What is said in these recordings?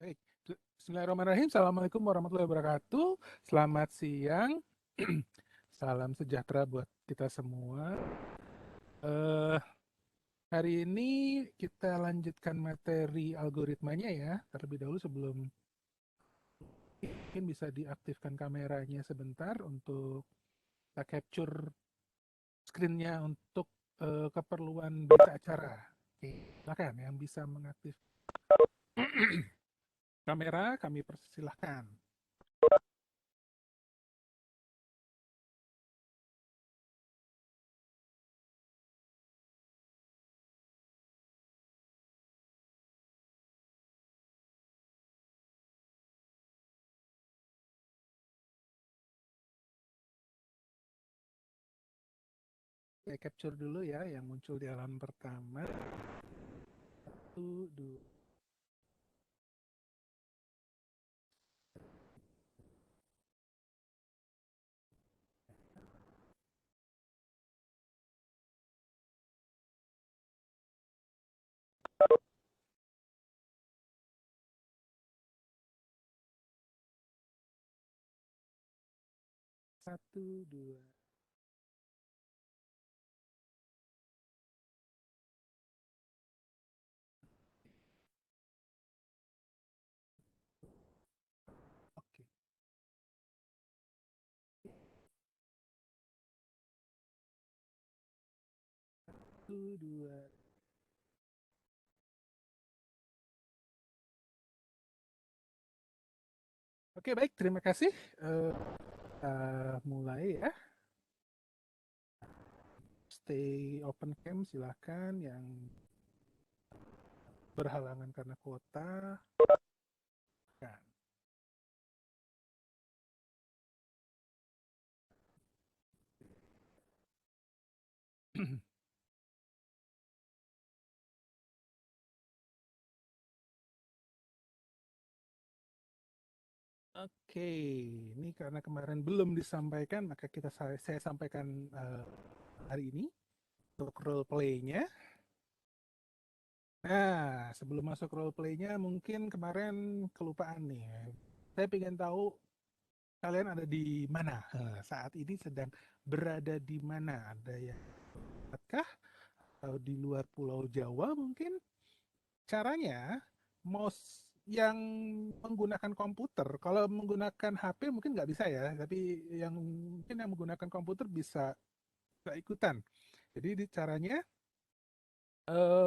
Baik, Bismillahirrahmanirrahim. Assalamualaikum warahmatullahi wabarakatuh. Selamat siang. Salam sejahtera buat kita semua. Eh, Hari ini kita lanjutkan materi algoritmanya ya. Terlebih dahulu sebelum mungkin bisa diaktifkan kameranya sebentar untuk kita capture screen-nya untuk keperluan berita acara. Oke, silakan yang bisa mengaktif kamera, kami persilahkan. Saya capture dulu ya yang muncul di halaman pertama. Satu, dua, satu, dua. Oke, satu, dua. Oke, baik. Terima kasih. Eh, kita mulai ya. Stay open cam silahkan yang berhalangan karena kuota. Kan. Oke, ini karena kemarin belum disampaikan, maka saya sampaikan hari ini untuk role play-nya. Nah, sebelum masuk role play-nya, mungkin kemarin kelupaan nih. Saya ingin tahu kalian ada di mana. Saat ini sedang berada di mana? Ada yang dekat atau di luar Pulau Jawa mungkin? Caranya, mouse yang menggunakan komputer, kalau menggunakan HP mungkin nggak bisa ya, tapi yang mungkin yang menggunakan komputer bisa ikutan. Jadi caranya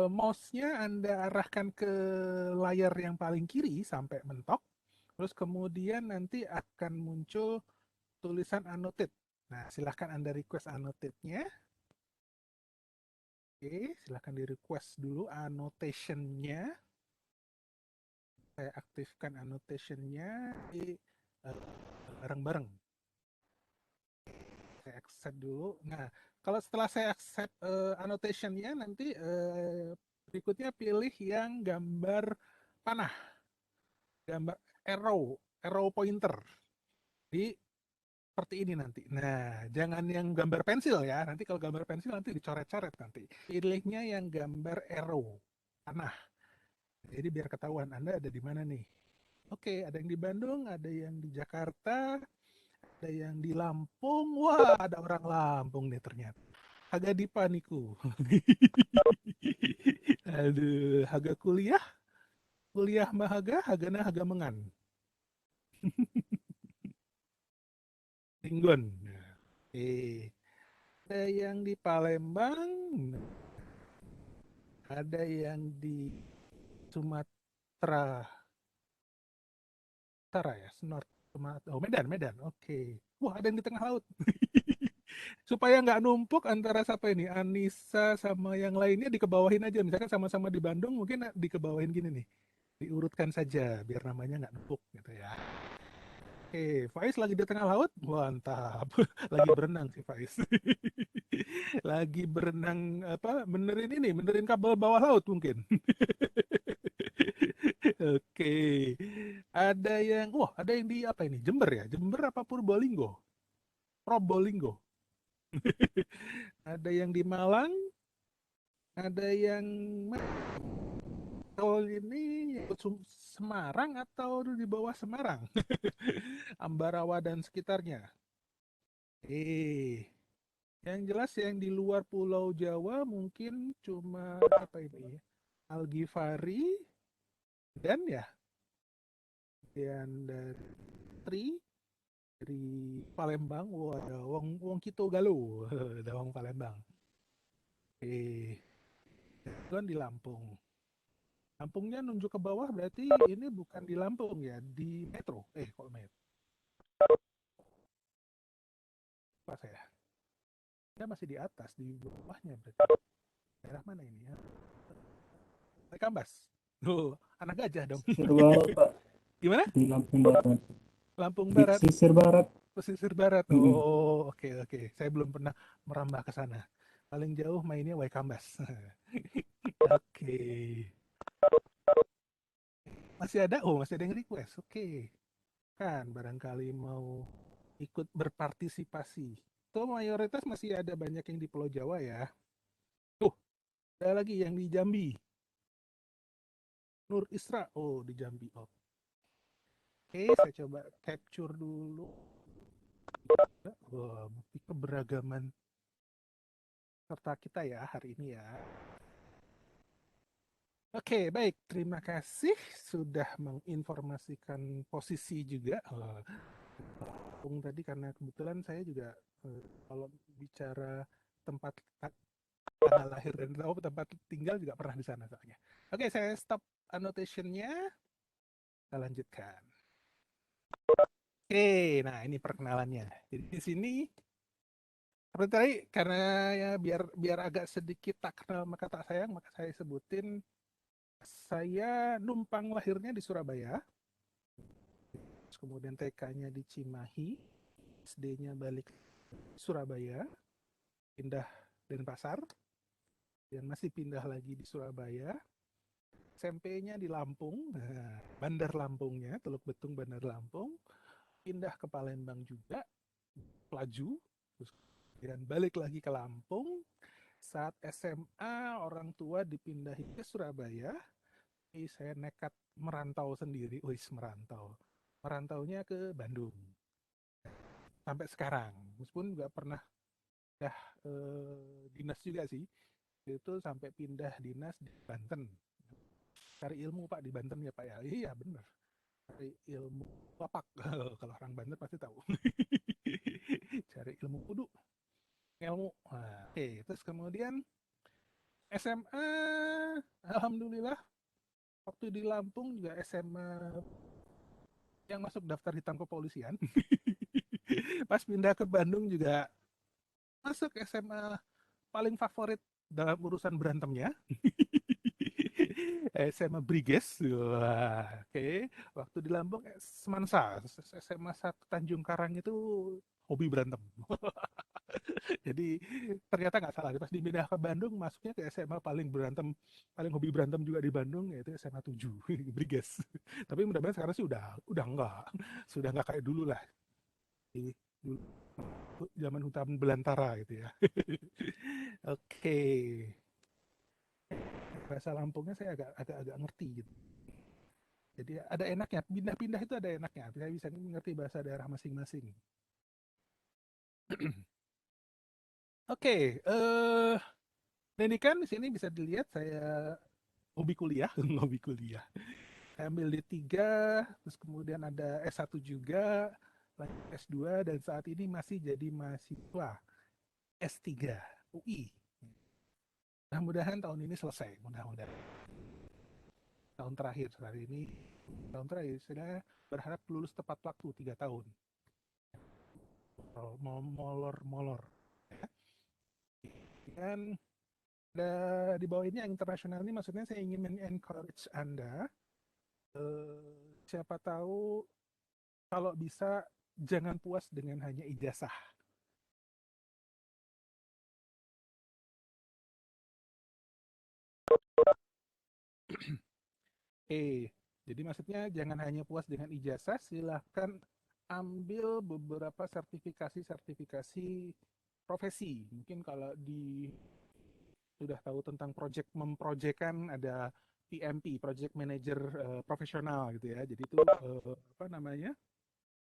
mouse-nya Anda arahkan ke layar yang paling kiri sampai mentok, terus kemudian nanti akan muncul tulisan annotate. Nah, silahkan Anda request annotate-nya. Oke, silahkan di request dulu annotation-nya. Saya aktifkan annotation-nya di bareng-bareng. Saya accept dulu. Nah, kalau setelah saya accept annotation-nya, nanti berikutnya pilih yang gambar panah, gambar arrow pointer. Di seperti ini nanti. Nah, jangan yang gambar pensil ya. Nanti kalau gambar pensil nanti dicoret-coret nanti. Pilihnya yang gambar arrow, panah. Jadi biar ketahuan Anda ada di mana nih. Oke, ada yang di Bandung, ada yang di Jakarta, ada yang di Lampung. Wah, ada orang Lampung nih ternyata. Haga Dipa niku. Aduh, Haga kuliah, kuliah mah Haga, Hagana Haga mengan. Tinggon. Ada yang di Palembang, ada yang di Sumatera Utara ya, Sumatera. Oh, Medan, Medan. Oke. Wah, ada yang di tengah laut. Supaya nggak numpuk antara siapa ini, Anissa sama yang lainnya dikebawahin aja. Misalkan sama-sama di Bandung, mungkin dikebawahin gini nih. Diurutkan saja, biar namanya nggak numpuk gitu ya. Oke, Faiz lagi di tengah laut? Mantap. Lagi berenang sih Faiz. Lagi berenang apa? Benerin ini, benerin kabel bawah laut mungkin. Oke. Ada yang di apa ini? Jember ya? Jember apa Purbolinggo? Probolinggo. Ada yang di Malang, ada yang Kalau ini Semarang atau di bawah Semarang? Ambarawa dan sekitarnya. Yang jelas yang di luar Pulau Jawa mungkin cuma apa ini? Algifari dan ya, dan dari Tri dari Palembang, wah ada Wong Wong Kito Galuh, ada Wong Palembang. Eh, kan di Lampung. Lampungnya nunjuk ke bawah berarti ini bukan di Lampung ya, di Metro. Kok Metro? Pas ya? Ya masih di atas, di bawahnya berarti. Daerah mana ini ya? Kambas. Oh, anak gajah dong. Sisir barat Pak, Gimana? di Lampung Barat, Lampung di Barat, sisir barat. pesisir barat. Mm-mm. Oh, oke oke. Saya belum pernah merambah ke sana. Paling jauh mainnya Waikambas. Oke. Masih ada? Oh, masih ada yang request. Oke. Kan barangkali mau ikut berpartisipasi. Tuh mayoritas masih ada banyak yang di Pulau Jawa ya. Tuh, ada lagi yang di Jambi. Nur Isra. Oh, di Jambi. Oke, saya coba capture dulu. Wah, bukti keberagaman serta kita ya hari ini ya. Oke, baik. Terima kasih sudah menginformasikan posisi juga. Bung tadi karena kebetulan saya juga kalau bicara tempat tanggal lahir dan tempat tinggal juga pernah di sana soalnya. Oke, saya stop annotation-nya. Kita lanjutkan. Oke, nah ini perkenalannya. Jadi di sini seperti tadi karena ya biar biar agak sedikit tak kenal maka tak sayang maka saya sebutin saya numpang lahirnya di Surabaya. Kemudian TK-nya di Cimahi, SD-nya balik Surabaya, pindah Denpasar, dan masih pindah lagi di Surabaya. SMP-nya di Lampung, nah, Bandar Lampungnya, Teluk Betung Bandar Lampung, pindah ke Palembang juga, Pelaju, terus kemudian balik lagi ke Lampung. Saat SMA orang tua dipindahin ke Surabaya, saya nekat merantau sendiri, merantau. Merantaunya ke Bandung sampai sekarang, meskipun nggak pernah pindah dinas juga sih, itu sampai pindah dinas di Banten. Cari ilmu Pak di Banten ya Pak ya, iya bener, cari ilmu papak. Kalau orang Banten pasti tahu. Cari ilmu kudu ilmu. Nah, oke, terus kemudian SMA, alhamdulillah waktu di Lampung juga SMA yang masuk daftar hitam kepolisian. Pas pindah ke Bandung juga masuk SMA paling favorit dalam urusan berantemnya. SMA Briges. Wah, oke. Waktu di Lampung Semansa, SMA 1 Tanjung Karang itu hobi berantem. Jadi ternyata nggak salah. Pas dipindah ke Bandung, masuknya ke SMA paling berantem, paling hobi berantem juga di Bandung, yaitu SMA 7, Briges. Tapi mudah-mudahan sekarang sih udah enggak. Sudah enggak kayak dulu lah. Jadi, dulu zaman hutan belantara gitu ya. Oke. Bahasa Lampungnya saya agak ngerti gitu. Jadi ada enaknya, pindah-pindah itu ada enaknya. Saya bisa mengerti bahasa daerah masing-masing. Oke, ini kan di sini bisa dilihat saya hobi kuliah, hobi kuliah. Saya ambil D3, terus kemudian ada S1 juga, lanjut S2, dan saat ini masih jadi mahasiswa S3 UI. Mudah-mudahan tahun ini selesai, mudah-mudahan. Tahun terakhir hari ini, tahun terakhir saya berharap lulus tepat waktu 3 tahun. Mau molor-molor. Dan di bawah ini yang internasional ini maksudnya saya ingin men-encourage Anda, siapa tahu kalau bisa jangan puas dengan hanya ijazah. Jadi maksudnya jangan hanya puas dengan ijazah, silahkan ambil beberapa sertifikasi-sertifikasi profesi. Mungkin kalau sudah tahu tentang memproyekkan ada PMP, Project Manager profesional gitu ya. Jadi itu apa namanya?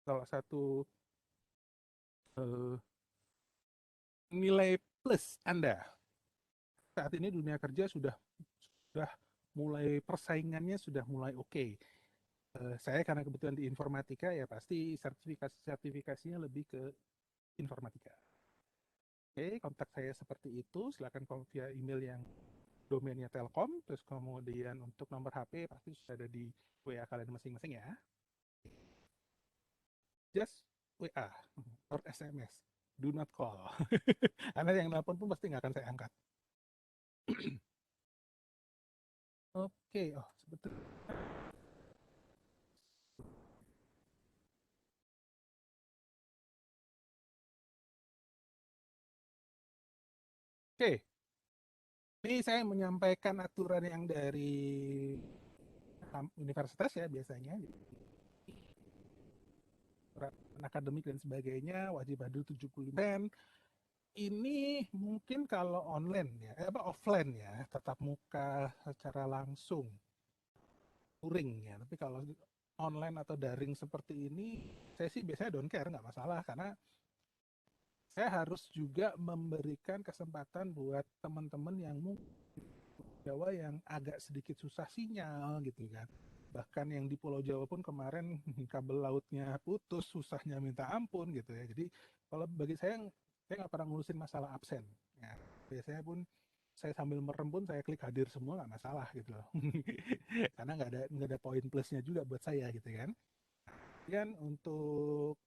Salah satu eh, nilai plus Anda. Saat ini dunia kerja sudah mulai persaingannya sudah mulai oke. Saya karena kebetulan di informatika ya pasti sertifikasinya lebih ke informatika. Oke, kontak saya seperti itu. Silakan call via email yang domainnya Telkom. Terus kemudian untuk nomor HP pasti sudah ada di WA kalian masing-masing ya. Just WA or SMS. Do not call. Karena yang nelpon pun pasti nggak akan saya angkat. Oke, oh sebetulnya. Oke, ini saya menyampaikan aturan yang dari universitas ya biasanya. Akademik dan sebagainya, wajib hadir 70%. Ini mungkin kalau online ya, offline ya, tatap muka secara langsung, touring ya. Tapi kalau online atau daring seperti ini, saya sih biasanya don't care, nggak masalah. Karena saya harus juga memberikan kesempatan buat teman-teman yang mungkin Jawa yang agak sedikit susah sinyal gitu kan. Bahkan yang di Pulau Jawa pun kemarin kabel lautnya putus, susahnya minta ampun gitu ya. Jadi kalau bagi saya nggak pernah ngurusin masalah absen. Ya, biasanya pun saya sambil merem pun saya klik hadir semua nggak masalah gitu loh. Karena nggak ada poin plusnya juga buat saya gitu kan. Dan untuk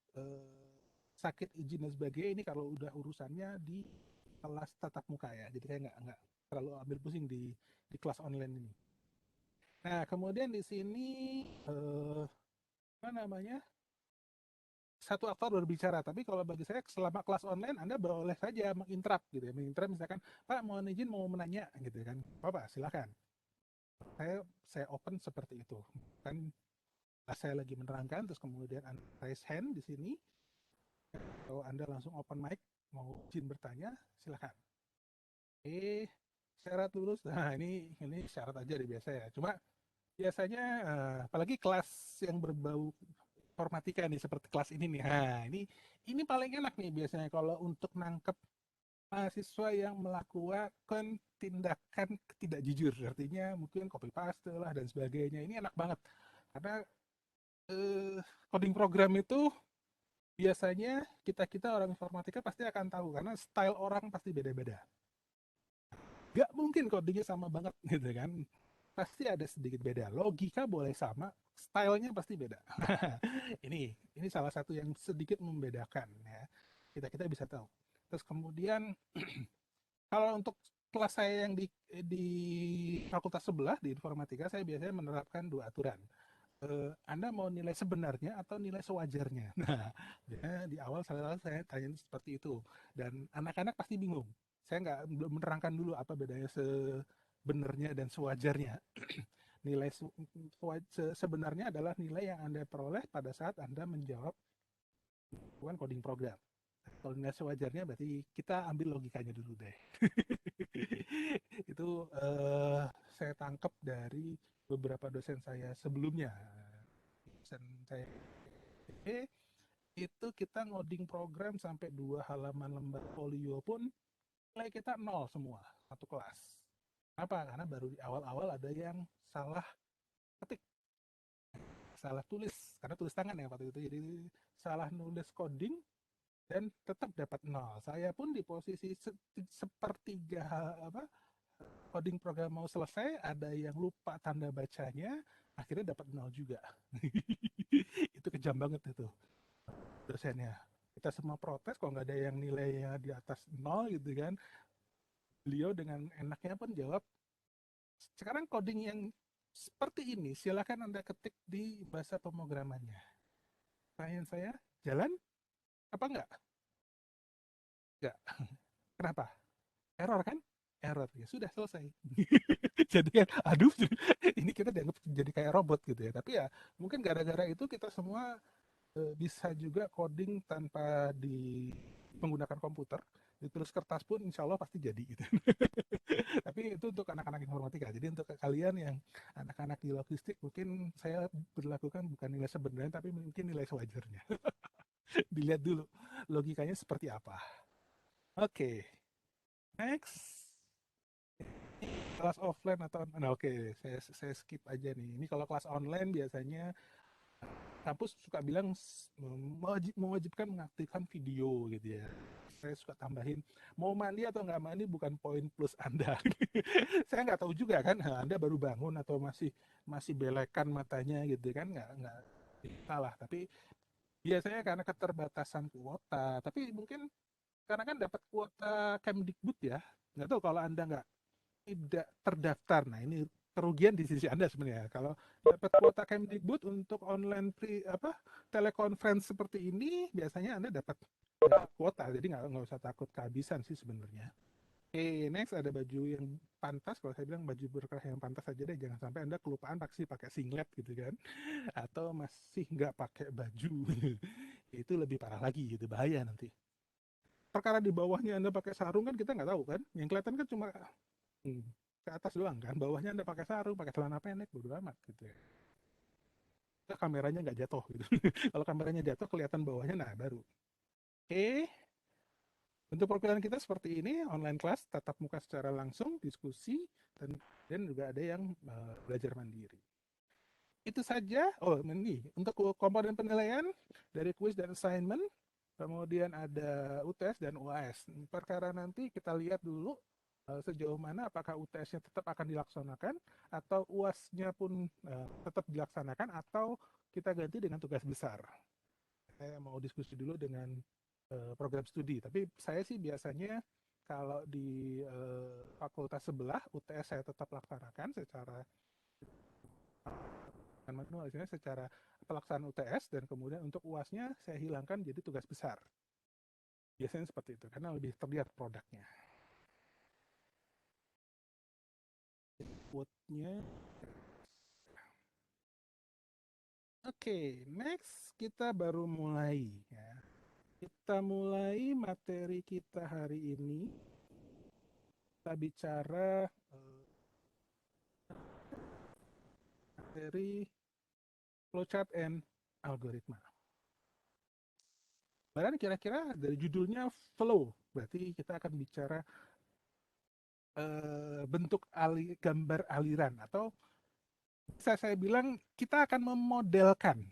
sakit izin dan sebagainya ini kalau udah urusannya di kelas tatap muka ya. Jadi saya nggak terlalu ambil pusing di kelas online ini. Nah, kemudian di sini apa namanya? Satu aktor berbicara, tapi kalau bagi saya selama kelas online Anda boleh saja menginterrupt gitu ya. Menginterrupt misalkan, Pak mohon izin mau menanya gitu kan. Bapak silakan. Saya open seperti itu. Kan saya lagi menerangkan terus kemudian Anda raise hand di sini atau Anda langsung open mic mau izin bertanya, silakan. Syarat lulus. Nah, ini syarat aja deh biasa ya. Cuma biasanya apalagi kelas yang berbau informatika nih seperti kelas ini nih. Nah, ini paling enak nih biasanya kalau untuk nangkep mahasiswa yang melakukan tindakan tidak jujur. Artinya mungkin copy paste lah dan sebagainya. Ini enak banget. Karena coding program itu biasanya kita orang informatika pasti akan tahu karena style orang pasti beda-beda. Gak mungkin codingnya sama banget gitu kan. Pasti ada sedikit beda. Logika boleh sama, stylenya pasti beda. ini salah satu yang sedikit membedakan ya. Kita bisa tahu. Terus kemudian kalau untuk kelas saya yang di fakultas sebelah di informatika saya biasanya menerapkan dua aturan. Anda mau nilai sebenarnya atau nilai sewajarnya? Nah, di awal saya tanya seperti itu dan anak-anak pasti bingung. Saya nggak belum menerangkan dulu apa bedanya sebenarnya dan sewajarnya. Nilai sebenarnya adalah nilai yang Anda peroleh pada saat Anda menjawab coding program. Kalau nilai sewajarnya berarti kita ambil logikanya dulu deh. Itu saya tangkap dari beberapa dosen saya sebelumnya. Dosen saya itu kita ngoding program sampai 2 halaman lembar folio pun nilai kita nol semua satu kelas. Kenapa? Karena baru di awal-awal ada yang salah ketik, salah tulis karena tulis tangan ya waktu itu, jadi salah nulis coding dan tetap dapat nol. Saya pun di posisi sepertiga apa coding program mau selesai, ada yang lupa tanda bacanya, akhirnya dapat nol juga. Itu kejam banget itu dosennya. Kita semua protes kok nggak ada yang nilainya di atas nol gitu kan. Beliau dengan enaknya pun jawab, sekarang coding yang seperti ini silakan Anda ketik di bahasa pemrogramannya. Pertanyaan saya, jalan apa enggak? Enggak. Kenapa? Error kan? Error. Ya sudah selesai. Jadi kan, aduh, ini kita dianggap jadi kayak robot gitu ya. Tapi ya mungkin gara-gara itu kita semua bisa juga coding tanpa menggunakan komputer. ditulis kertas pun insya Allah pasti jadi gitu. Tapi itu untuk anak-anak informatika. Jadi untuk kalian yang anak-anak di logistik mungkin saya berlakukan bukan nilai sebenarnya tapi mungkin nilai sewajarnya. Dilihat dulu logikanya seperti apa. Oke, next. Kelas offline atau online? Oke, saya skip aja nih. Ini kalau kelas online biasanya kampus suka bilang mewajibkan mengaktifkan video gitu ya. Saya suka tambahin mau mandi atau nggak mandi bukan poin plus Anda. Saya nggak tahu juga kan, Anda baru bangun atau masih masih belekan matanya gitu kan, nggak salah. Tapi biasanya karena keterbatasan kuota. Tapi mungkin karena kan dapat kuota Kemdikbud ya. Nggak tahu kalau Anda nggak tidak terdaftar. Nah, ini kerugian di sisi Anda sebenarnya. Kalau dapat kuota Kemdikbud untuk online telekonferensi seperti ini, biasanya Anda dapat kuota. Jadi nggak usah takut kehabisan sih sebenarnya. Oke, next ada baju yang pantas. Kalau saya bilang baju berkerah yang pantas aja deh. Jangan sampai Anda kelupaan pakai singlet gitu kan. Atau masih nggak pakai baju. Itu lebih parah lagi gitu, bahaya nanti. Perkara di bawahnya Anda pakai sarung kan kita nggak tahu kan. Yang kelihatan kan cuma Hmm, ke atas doang kan, bawahnya Anda pakai sarung, pakai celana pendek, bodo amat gitu ya. Kameranya nggak jatuh gitu. Kalau kameranya jatuh kelihatan bawahnya, nah baru. Oke, untuk perkuliahan kita seperti ini, online class, tatap muka secara langsung, diskusi, dan juga ada yang belajar mandiri. Itu saja. Oh, ini untuk komponen penilaian dari quiz dan assignment, kemudian ada UTS dan UAS. Perkara nanti kita lihat dulu sejauh mana apakah UTS-nya tetap akan dilaksanakan atau UAS-nya pun tetap dilaksanakan atau kita ganti dengan tugas besar. Saya mau diskusi dulu dengan program studi. Tapi saya sih biasanya kalau di fakultas sebelah UTS saya tetap laksanakan secara manual, secara pelaksanaan UTS dan kemudian untuk UAS-nya saya hilangkan jadi tugas besar. Biasanya seperti itu karena lebih terlihat produknya. Quote-nya. Oke, next kita baru mulai ya. Kita mulai materi kita hari ini. Kita bicara materi flowchart and algoritma. Dan kira-kira dari judulnya flow, berarti kita akan bicara bentuk gambar aliran atau bisa saya bilang kita akan memodelkan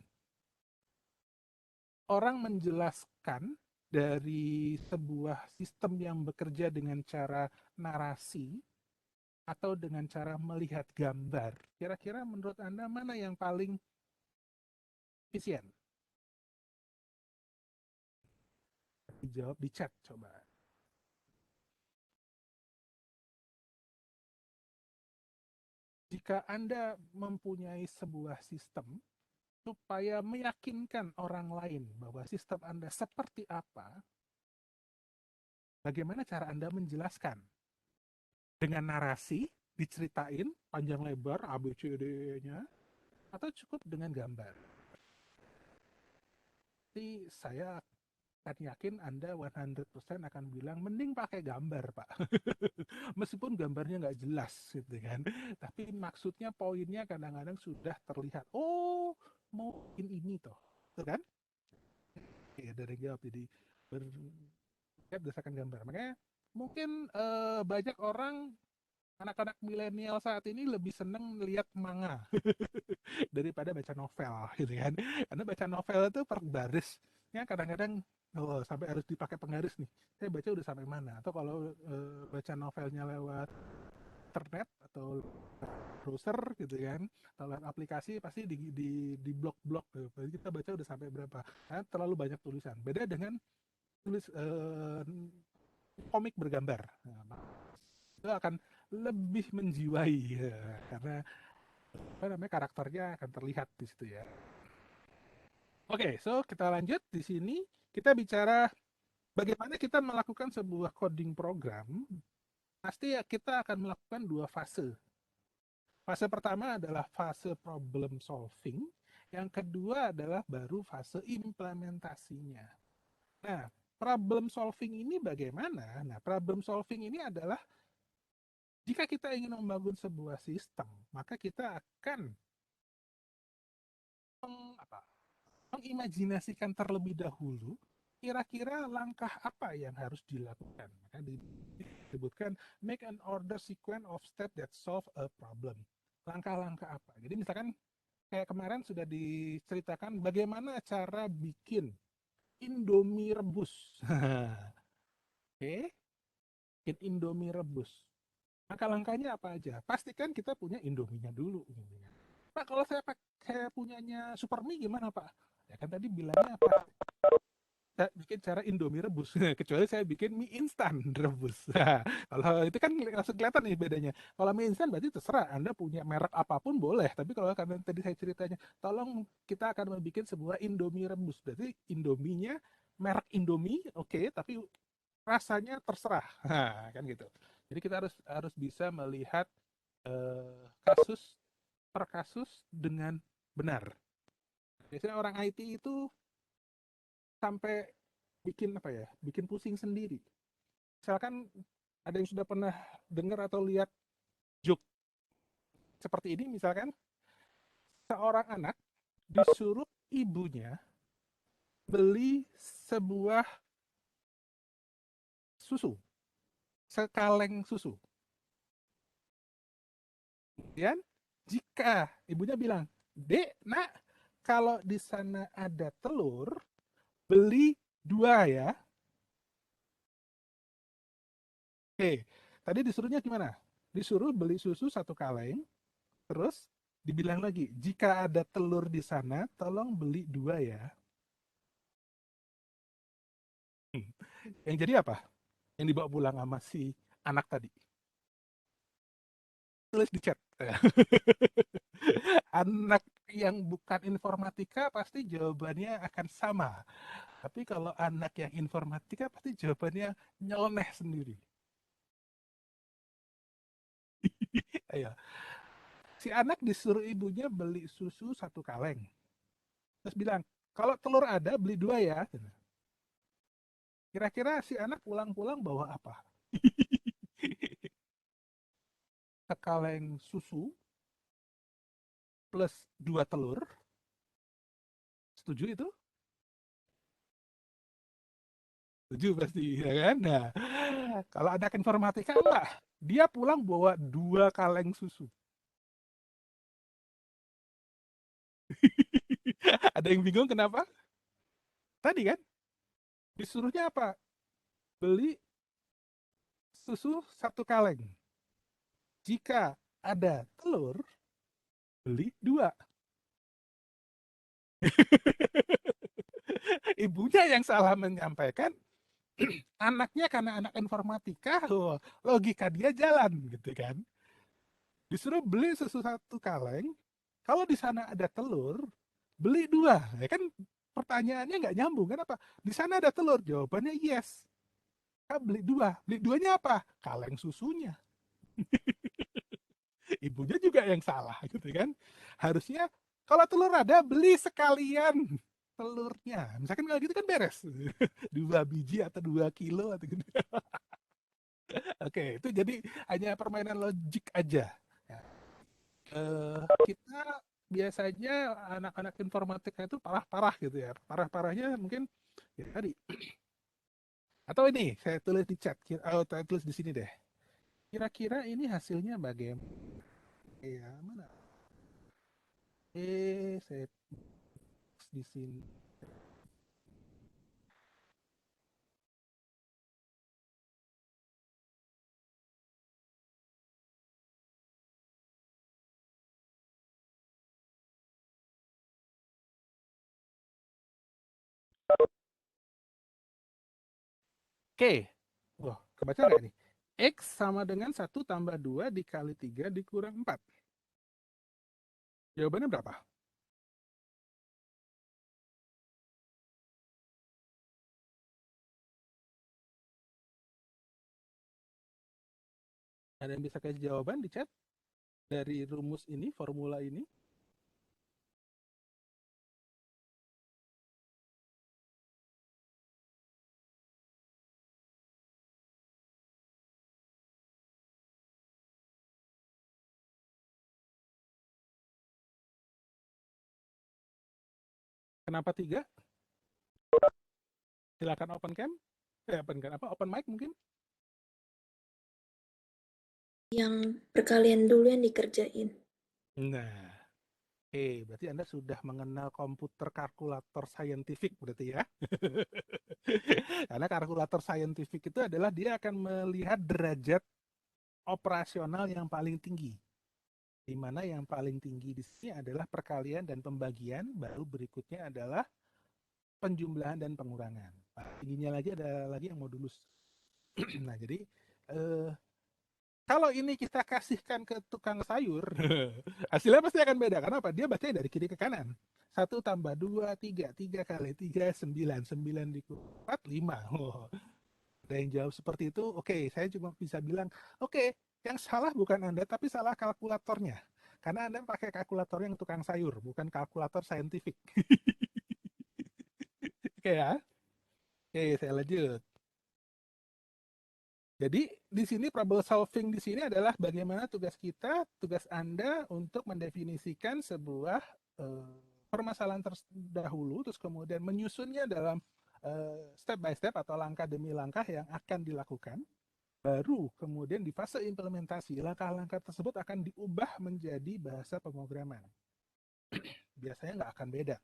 orang menjelaskan dari sebuah sistem yang bekerja dengan cara narasi atau dengan cara melihat gambar. Kira-kira menurut Anda mana yang paling efisien? Dijawab di chat coba. Jika Anda mempunyai sebuah sistem supaya meyakinkan orang lain bahwa sistem Anda seperti apa, bagaimana cara Anda menjelaskan? Dengan narasi, diceritain panjang lebar ABCD-nya, atau cukup dengan gambar? Jadi saya akan yakin Anda 100% akan bilang mending pakai gambar, Pak. Meskipun gambarnya nggak jelas gitu kan. Tapi maksudnya poinnya kadang-kadang sudah terlihat. Oh, mau ini toh. Gitu kan? Ya, dari jawab jadi berdasarkan gambar. Makanya mungkin banyak orang anak-anak milenial saat ini lebih seneng lihat manga daripada baca novel gitu kan. Karena baca novel itu per barisnya kadang-kadang sampai harus dipakai penggaris nih. Saya baca udah sampai mana? Atau kalau baca novelnya lewat internet atau browser gitu kan, atau lewat aplikasi pasti di blok-blok gitu. Jadi kita baca udah sampai berapa. Karena terlalu banyak tulisan. Beda dengan tulis komik bergambar. Nah, itu akan lebih menjiwai ya, karena apa namanya karakternya akan terlihat di situ ya. Oke, so kita lanjut di sini kita bicara bagaimana kita melakukan sebuah coding program. Pasti ya kita akan melakukan dua fase. Fase pertama adalah fase problem solving, yang kedua adalah baru fase implementasinya. Nah, problem solving ini bagaimana? Nah, problem solving ini adalah jika kita ingin membangun sebuah sistem, maka kita akan apa, mengimajinasikan terlebih dahulu kira-kira langkah apa yang harus dilakukan. Maka disebutkan make an order sequence of step that solve a problem. Langkah-langkah apa? Jadi misalkan kayak kemarin sudah diceritakan bagaimana cara bikin Indomie rebus. Oke, bikin Indomie rebus. Langkah-langkahnya apa aja? Pastikan kita punya Indominya dulu. Pak, kalau saya punyanya Super Mie gimana, Pak? Ya kan tadi bilangnya apa? Saya bikin cara Indomie rebus. Kecuali saya bikin mie instan rebus. Kalau itu kan langsung kelihatan nih bedanya. Kalau mie instan berarti terserah. Anda punya merek apapun boleh. Tapi kalau karena tadi saya ceritanya, tolong kita akan membuat sebuah Indomie rebus. Berarti Indominya merek Indomie, oke, tapi rasanya terserah. Nah, kan gitu. Jadi kita harus harus bisa melihat kasus per kasus dengan benar. Biasanya orang IT itu sampai bikin apa ya, bikin pusing sendiri. Misalkan ada yang sudah pernah dengar atau lihat joke seperti ini, misalkan seorang anak disuruh ibunya beli sebuah susu, sekaleng susu. Kemudian jika ibunya bilang, Dek, nak, kalau di sana ada telur, beli dua ya. Oke, tadi disuruhnya gimana? Disuruh beli susu satu kaleng, terus dibilang lagi, jika ada telur di sana, tolong beli dua ya. Yang jadi apa? Yang dibawa pulang sama si anak tadi. Tulis di chat. Anak yang bukan informatika pasti jawabannya akan sama. Tapi kalau anak yang informatika pasti jawabannya nyeleneh sendiri. Ayo. Si anak disuruh ibunya beli susu satu kaleng. Terus bilang, kalau telur ada beli dua ya. Kira-kira si anak pulang-pulang bawa apa? Sekaleng susu plus dua telur. Setuju itu? Setuju pasti, ya kan? Nah, kalau anak informatika enggak. Dia pulang bawa dua kaleng susu. Ada yang bingung kenapa? Tadi kan disuruhnya apa? Beli susu satu kaleng. Jika ada telur, beli dua. Ibunya yang salah menyampaikan, anaknya karena anak informatika, oh, logika dia jalan gitu kan. Disuruh beli susu satu kaleng, kalau di sana ada telur, beli dua. Ya kan pertanyaannya nggak nyambung kan apa? Di sana ada telur, jawabannya yes. Kan beli dua, beli duanya apa? Kaleng susunya. Ibunya juga yang salah gitu kan. Harusnya kalau telur ada, beli sekalian telurnya. Misalkan kalau gitu kan beres. Dua biji atau 2 kilo atau gitu. Oke, itu jadi hanya permainan logik aja. Ya, kita biasanya anak-anak informatika itu parah-parah gitu ya. Parah-parahnya mungkin ya tadi. Atau ini saya tulis di chat, saya tulis di sini deh. Kira-kira ini hasilnya bagaimana? Ya, mana? Saya tulis di sini. Oke. Wah, kebaca nggak nih? X sama dengan 1 tambah 2 dikali 3 dikurang 4. Jawabannya berapa? Ada yang bisa kasih jawaban di chat? Dari rumus ini, formula ini? Kenapa 3? Silakan open cam. Open mic mungkin. Yang berkalian dulu yang dikerjain. Nah, berarti Anda sudah mengenal komputer kalkulator saintifik berarti ya. Karena kalkulator saintifik itu adalah dia akan melihat derajat operasional yang paling tinggi. Di mana yang paling tinggi di sini adalah perkalian dan pembagian, baru berikutnya adalah penjumlahan dan pengurangan. Nah, tingginya lagi ada lagi yang modulus. Nah, jadi eh, kalau ini kita kasihkan ke tukang sayur, hasilnya pasti akan beda. Karena apa? Dia bacanya dari kiri ke kanan. 1 tambah 2, 3. 3 kali 3, 9. 9 dikurangi 4, 5. Oh, ada yang jawab seperti itu. Oke, saya cuma bisa bilang, oke, yang salah bukan Anda, tapi salah kalkulatornya. Karena Anda pakai kalkulator yang tukang sayur, bukan kalkulator saintifik. Oke ya. Oke, saya lanjut. Jadi di sini problem solving di sini adalah bagaimana tugas kita, tugas Anda untuk mendefinisikan sebuah permasalahan terdahulu, terus kemudian menyusunnya dalam step by step atau langkah demi langkah yang akan dilakukan. Baru kemudian di fase implementasi, langkah-langkah tersebut akan diubah menjadi bahasa pemrograman. Biasanya nggak akan beda.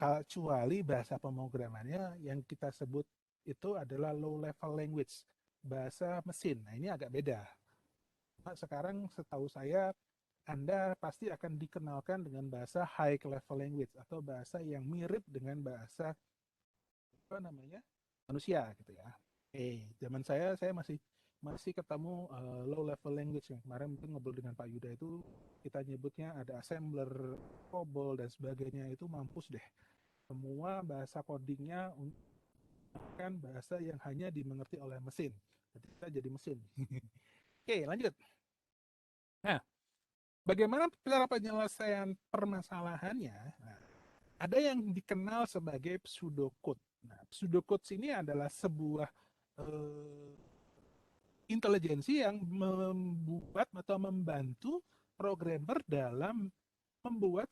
Kecuali bahasa pemrogramannya yang kita sebut itu adalah low level language, bahasa mesin. Nah, ini agak beda. Nah, sekarang setahu saya Anda pasti akan dikenalkan dengan bahasa high level language atau bahasa yang mirip dengan bahasa apa namanya? Manusia gitu ya. Zaman saya masih ketemu low level language yang kemarin mungkin ngobrol dengan Pak Yuda itu kita nyebutnya ada assembler, COBOL dan sebagainya itu mampus deh. Semua bahasa codingnya kan bahasa yang hanya dimengerti oleh mesin. Jadi kita jadi mesin. Oke, lanjut. Nah, bagaimana cara penyelesaian permasalahannya? Nah, ada yang dikenal sebagai pseudocode. Nah, pseudocode ini adalah sebuah eh, intelijensi yang membuat atau membantu programmer dalam membuat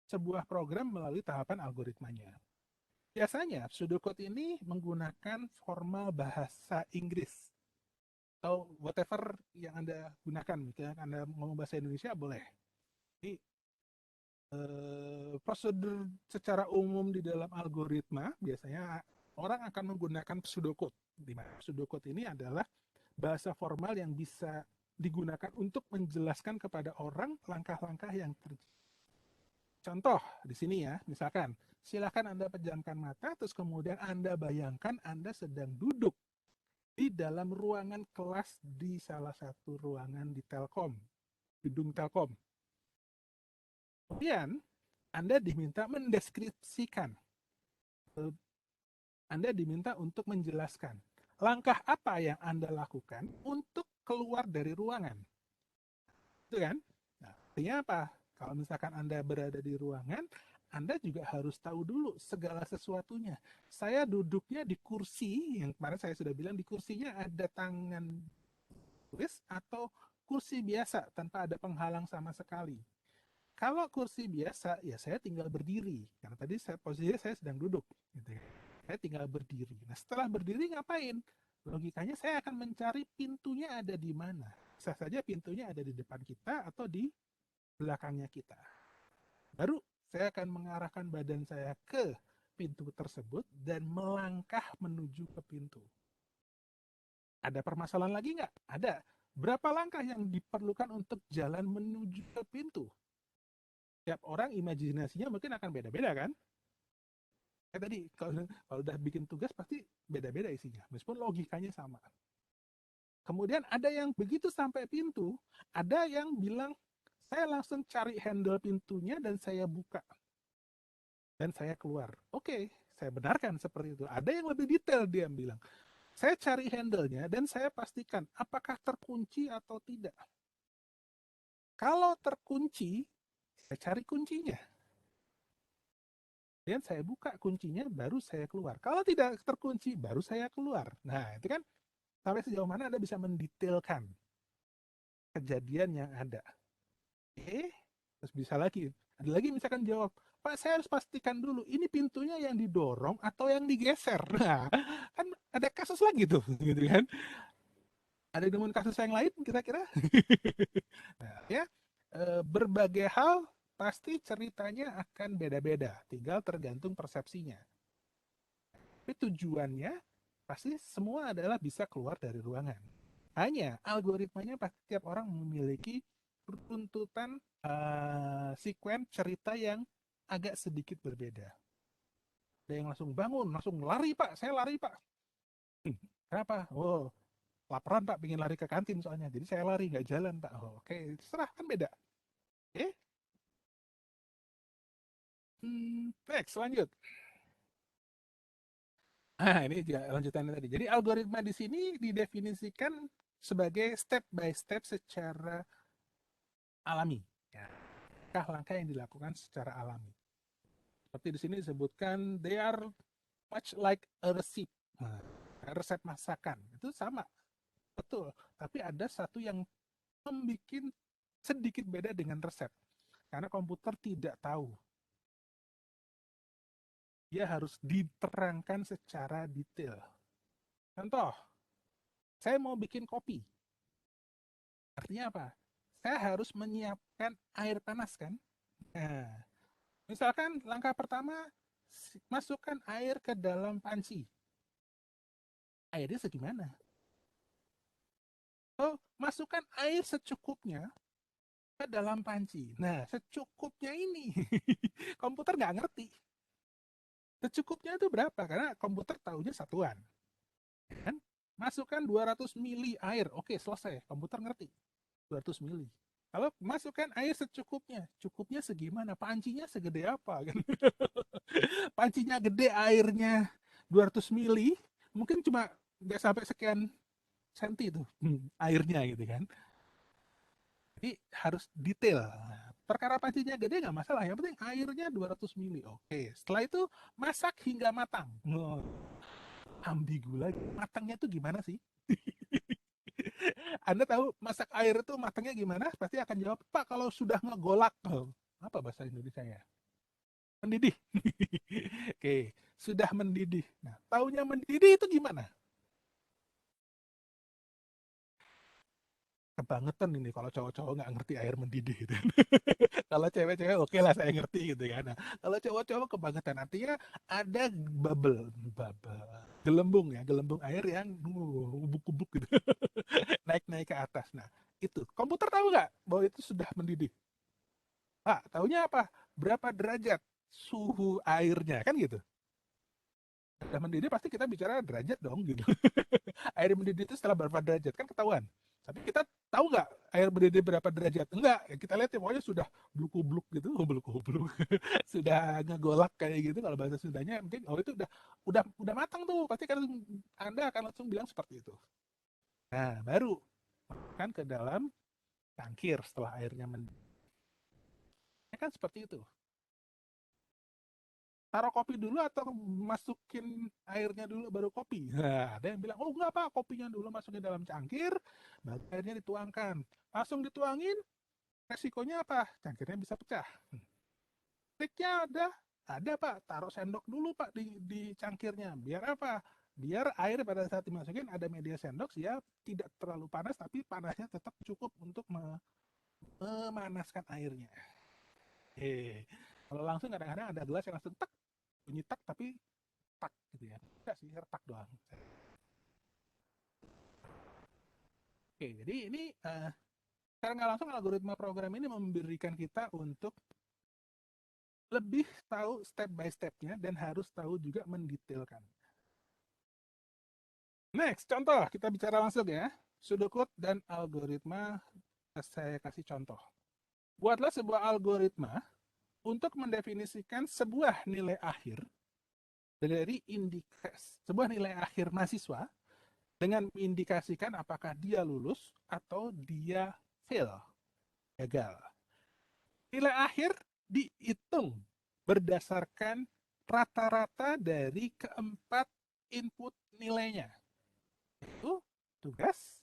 sebuah program melalui tahapan algoritmanya. Biasanya pseudocode ini menggunakan formal bahasa Inggris atau whatever yang Anda gunakan. Misalnya Anda ngomong bahasa Indonesia boleh. Jadi prosedur secara umum di dalam algoritma biasanya orang akan menggunakan pseudocode. Di mana pseudocode ini adalah bahasa formal yang bisa digunakan untuk menjelaskan kepada orang langkah-langkah yang terjadi. Contoh di sini ya, misalkan silakan Anda pejamkan mata, terus kemudian Anda bayangkan Anda sedang duduk di dalam ruangan kelas di salah satu ruangan di Telkom, gedung Telkom. Kemudian Anda diminta mendeskripsikan, Anda diminta untuk menjelaskan langkah apa yang Anda lakukan untuk keluar dari ruangan. Itu kan? Nah, artinya apa? Kalau misalkan Anda berada di ruangan, Anda juga harus tahu dulu segala sesuatunya. Saya duduknya di kursi, yang kemarin saya sudah bilang di kursinya ada tangan tulis atau kursi biasa tanpa ada penghalang sama sekali. Kalau kursi biasa, ya saya tinggal berdiri. Karena tadi posisinya saya sedang duduk. Gitu ya. Saya tinggal berdiri. Nah, setelah berdiri ngapain? Logikanya saya akan mencari pintunya ada di mana. Bisa saja pintunya ada di depan kita atau di belakangnya kita. Baru saya akan mengarahkan badan saya ke pintu tersebut dan melangkah menuju ke pintu. Ada permasalahan lagi nggak? Ada. Berapa langkah yang diperlukan untuk jalan menuju ke pintu? Tiap orang imajinasinya mungkin akan beda-beda kan? Tadi kalau udah bikin tugas pasti beda-beda isinya, meskipun logikanya sama. Kemudian ada yang begitu sampai pintu, ada yang bilang saya langsung cari handle pintunya dan saya buka dan saya keluar. Oke, saya benarkan seperti itu. Ada yang lebih detail, dia bilang saya cari handle-nya dan saya pastikan apakah terkunci atau tidak. Kalau terkunci, saya cari kuncinya. Dan saya buka kuncinya, baru saya keluar. Kalau tidak terkunci, baru saya keluar. Nah, itu kan sampai sejauh mana Anda bisa mendetailkan kejadian yang ada. Terus bisa lagi. Ada lagi misalkan jawab, Pak, saya harus pastikan dulu ini pintunya yang didorong atau yang digeser. Nah, kan ada kasus lagi tuh, gitu kan? Ada nemuin kasus yang lain kira-kira? Nah, ya, berbagai hal pasti ceritanya akan beda-beda, tinggal tergantung persepsinya. Tapi tujuannya pasti semua adalah bisa keluar dari ruangan. Hanya algoritmanya pasti tiap orang memiliki runtutan sekuen cerita yang agak sedikit berbeda. Ada yang langsung bangun, langsung lari Pak, saya lari Pak. Kenapa? Oh, laparan Pak, pengen lari ke kantin soalnya. Jadi saya lari, nggak jalan Pak. Oh, oke, serah kan beda. Oke, next lanjut. Ah, ini juga lanjutannya tadi. Jadi algoritma di sini didefinisikan sebagai step by step secara alami. Ya, langkah-langkah yang dilakukan secara alami. Seperti di sini disebutkan, they are much like a recipe. Nah, resep masakan itu sama, betul. Tapi ada satu yang membuat sedikit beda dengan resep. Karena komputer tidak tahu. Dia harus diterangkan secara detail. Contoh, saya mau bikin kopi. Artinya apa? Saya harus menyiapkan air panas kan? Nah, misalkan langkah pertama, masukkan air ke dalam panci. Airnya segimana? Oh, masukkan air secukupnya ke dalam panci. Nah, secukupnya ini komputer nggak ngerti. Secukupnya itu berapa? Karena komputer tahunya satuan. Kan? Masukkan 200 mili air. Oke, selesai. Komputer ngerti. 200 mili. Kalau masukkan air secukupnya, cukupnya segimana? Pancinya segede apa? Kan? Pancinya gede, airnya 200 mili, mungkin cuma nggak sampai sekian senti tuh airnya gitu kan. Jadi harus detail. Nah, perkara pancinya gede nggak masalah, yang penting airnya 200 mili. Oke, setelah itu masak hingga matang. Oh, ambigu lagi. Matangnya tuh gimana sih? Anda tahu masak air itu matangnya gimana? Pasti akan jawab, Pak, kalau sudah ngegolak. Oh, apa bahasa Indonesia ya? Mendidih. Oke, sudah mendidih. Nah, taunya mendidih itu gimana? Kebangetan ini kalau cowok-cowok nggak ngerti air mendidih gitu. Kalau cewek-cewek oke lah saya ngerti gitu kan. Nah, kalau cowok-cowok kebangetan artinya ada bubble, gelembung ya, gelembung air yang ubuk-ubuk gitu, naik-naik ke atas. Nah, itu komputer tahu nggak bahwa itu sudah mendidih? Pak, taunya apa? Berapa derajat suhu airnya kan gitu. Sudah mendidih pasti kita bicara derajat dong gitu. Air mendidih itu setelah berapa derajat kan ketahuan. Tapi kita tahu nggak air mendidih berapa derajat? Enggak, ya kita lihat ya pokoknya sudah bluk-bluk gitu, bluk-bluk. Sudah ngegolak kayak gitu kalau bahasa Sundanya mungkin oh itu udah matang tuh. Pasti kan Anda akan langsung bilang seperti itu. Nah, baru kan ke dalam cangkir setelah airnya mendidih. Kan seperti itu. Taruh kopi dulu atau masukin airnya dulu baru kopi? Nah, ada yang bilang, oh enggak Pak, kopinya dulu masukin dalam cangkir, baru airnya dituangkan. Langsung dituangin, resikonya apa? Cangkirnya bisa pecah. Triknya ada Pak, taruh sendok dulu Pak di cangkirnya. Biar apa? Biar air pada saat dimasukin ada media sendok, ya tidak terlalu panas, tapi panasnya tetap cukup untuk memanaskan airnya. Kalau langsung kadang-kadang ada gelas yang langsung tak, bunyi tak, tapi tak gitu ya. Enggak sih, retak doang. Oke, jadi ini secara nggak langsung algoritma program ini memberikan kita untuk lebih tahu step by stepnya dan harus tahu juga mendetailkan. Next, contoh. Kita bicara langsung ya. Pseudocode dan algoritma, saya kasih contoh. Buatlah sebuah algoritma untuk mendefinisikan sebuah nilai akhir dari sebuah nilai akhir mahasiswa dengan mengindikasikan apakah dia lulus atau dia fail, gagal. Nilai akhir dihitung berdasarkan rata-rata dari keempat input nilainya, yaitu tugas,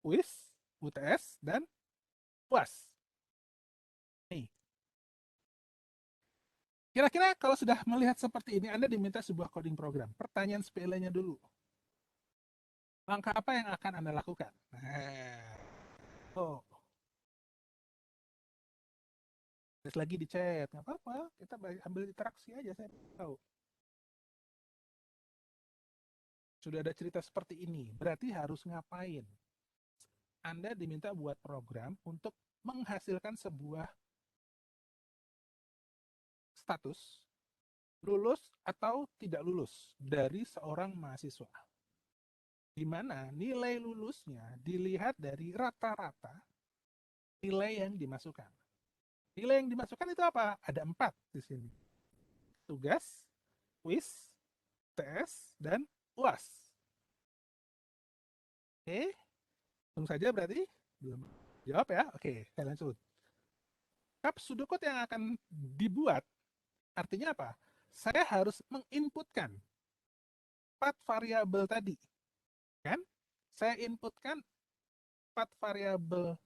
kuis, UTS, dan UAS. Nih, Kira-kira kalau sudah melihat seperti ini, Anda diminta sebuah coding program. Pertanyaan sepelenya dulu. Langkah apa yang akan Anda lakukan? Oh, terus lagi di chat. Nggak apa-apa, kita ambil interaksi aja, saya tahu. Sudah ada cerita seperti ini, berarti harus ngapain? Anda diminta buat program untuk menghasilkan sebuah status lulus atau tidak lulus dari seorang mahasiswa. Di mana nilai lulusnya dilihat dari rata-rata nilai yang dimasukkan. Nilai yang dimasukkan itu apa? Ada 4 di sini. Tugas, kuis, TS, dan UAS. Oke, langsung saja berarti belum jawab ya. Oke, saya lanjut. Kap sudokot yang akan dibuat artinya apa? Saya harus menginputkan 4 variabel tadi, kan? Saya inputkan 4 variabel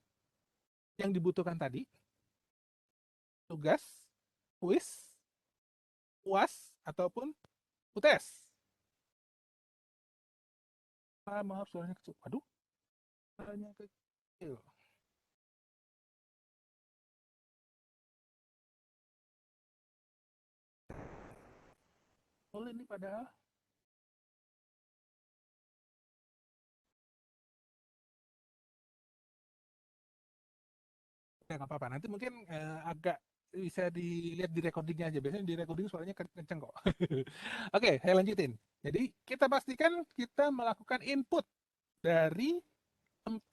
yang dibutuhkan tadi, tugas, kuis, UAS, ataupun UTS. Maaf, suaranya kecil. Waduh, suaranya kecil. Boleh nih padahal. Ya nggak apa-apa. Nanti mungkin agak bisa dilihat di recordingnya aja. Biasanya di recording suaranya kenceng kok. Oke, saya lanjutin. Jadi kita pastikan kita melakukan input dari 4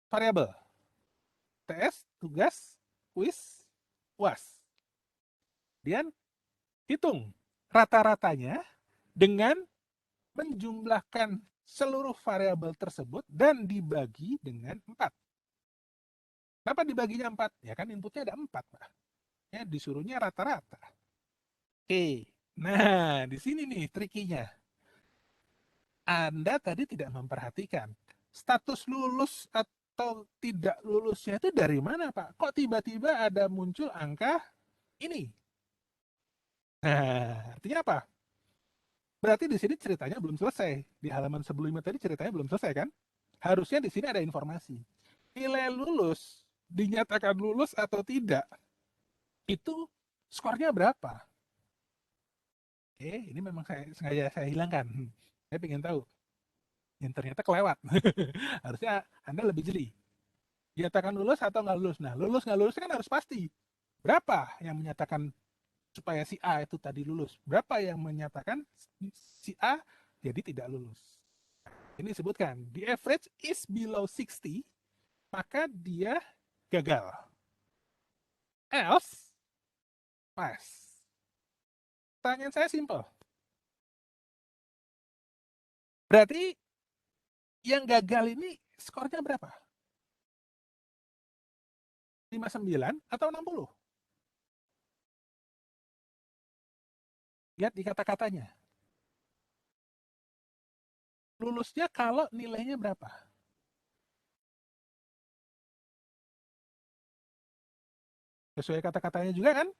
variabel. TS, tugas, kuis, UAS. Kemudian hitung rata-ratanya dengan menjumlahkan seluruh variabel tersebut dan dibagi dengan 4. Kenapa dibaginya 4? Ya kan inputnya ada 4, Pak. Ya, disuruhnya rata-rata. Oke, nah di sini nih trikinya. Anda tadi tidak memperhatikan status lulus atau tidak lulusnya itu dari mana, Pak? Kok tiba-tiba ada muncul angka ini? Nah, artinya apa? Berarti di sini ceritanya belum selesai. Di halaman sebelumnya tadi ceritanya belum selesai kan? Harusnya di sini ada informasi. Nilai lulus dinyatakan lulus atau tidak itu skornya berapa? Ini memang saya sengaja saya hilangkan. Saya ingin tahu. Yang ternyata kelewat. Harusnya Anda lebih jeli. Dinyatakan lulus atau nggak lulus? Nah, lulus nggak lulus kan harus pasti. Berapa yang menyatakan supaya si A itu tadi lulus? Berapa yang menyatakan si A jadi tidak lulus? Ini disebutkan, the average is below 60, maka dia gagal. Else, pass. Pertanyaan saya simple. Berarti yang gagal ini skornya berapa? 59 atau 60? Lihat di kata-katanya. Lulusnya kalau nilainya berapa? Sesuai kata-katanya juga kan?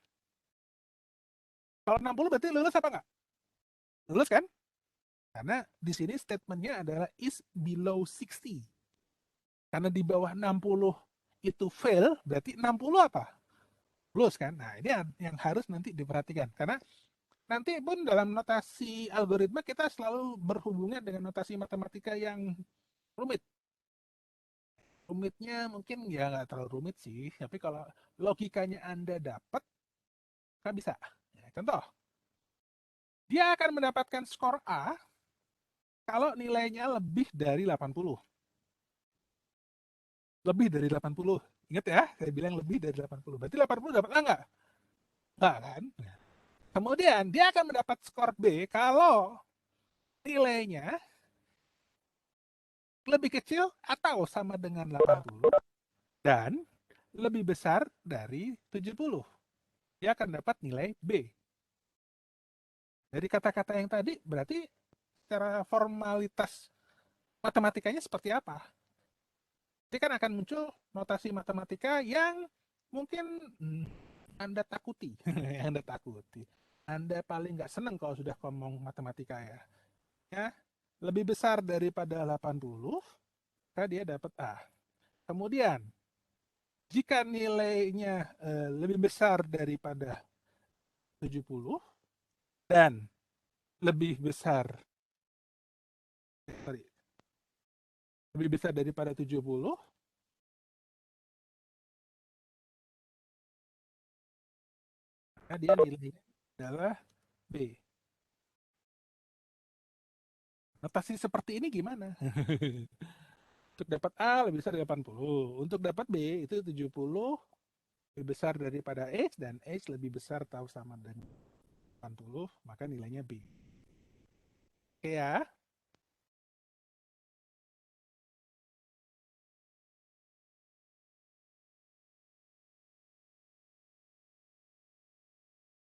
Kalau 60 berarti lulus apa enggak? Lulus kan? Karena di sini statementnya adalah is below 60. Karena di bawah 60 itu fail, berarti 60 apa? Lulus kan? Nah, ini yang harus nanti diperhatikan. Karena nanti pun dalam notasi algoritma kita selalu berhubungan dengan notasi matematika yang rumit. Rumitnya mungkin ya nggak terlalu rumit sih, tapi kalau logikanya Anda dapat, kan bisa. Ya, contoh, dia akan mendapatkan skor A kalau nilainya lebih dari 80. Lebih dari 80. Ingat ya, saya bilang lebih dari 80. Berarti 80 dapat A nggak? Nggak kan? Kemudian dia akan mendapat skor B kalau nilainya lebih kecil atau sama dengan 80 dan lebih besar dari 70. Dia akan dapat nilai B. Dari kata-kata yang tadi berarti secara formalitas matematikanya seperti apa? Nanti kan akan muncul notasi matematika yang mungkin Anda takuti, yang Anda takuti. Anda paling nggak seneng kalau sudah ngomong matematika ya. Ya, lebih besar daripada 80, maka dia dapat A. Kemudian, jika nilainya lebih besar daripada 70 dan lebih besar, sorry, lebih besar daripada 70, maka dia nilainya adalah B. Notasi seperti ini gimana? Untuk dapat A lebih besar dari 80. Untuk dapat B itu 70 lebih besar daripada H dan H lebih besar atau sama dengan 80, maka nilainya B. Oke ya.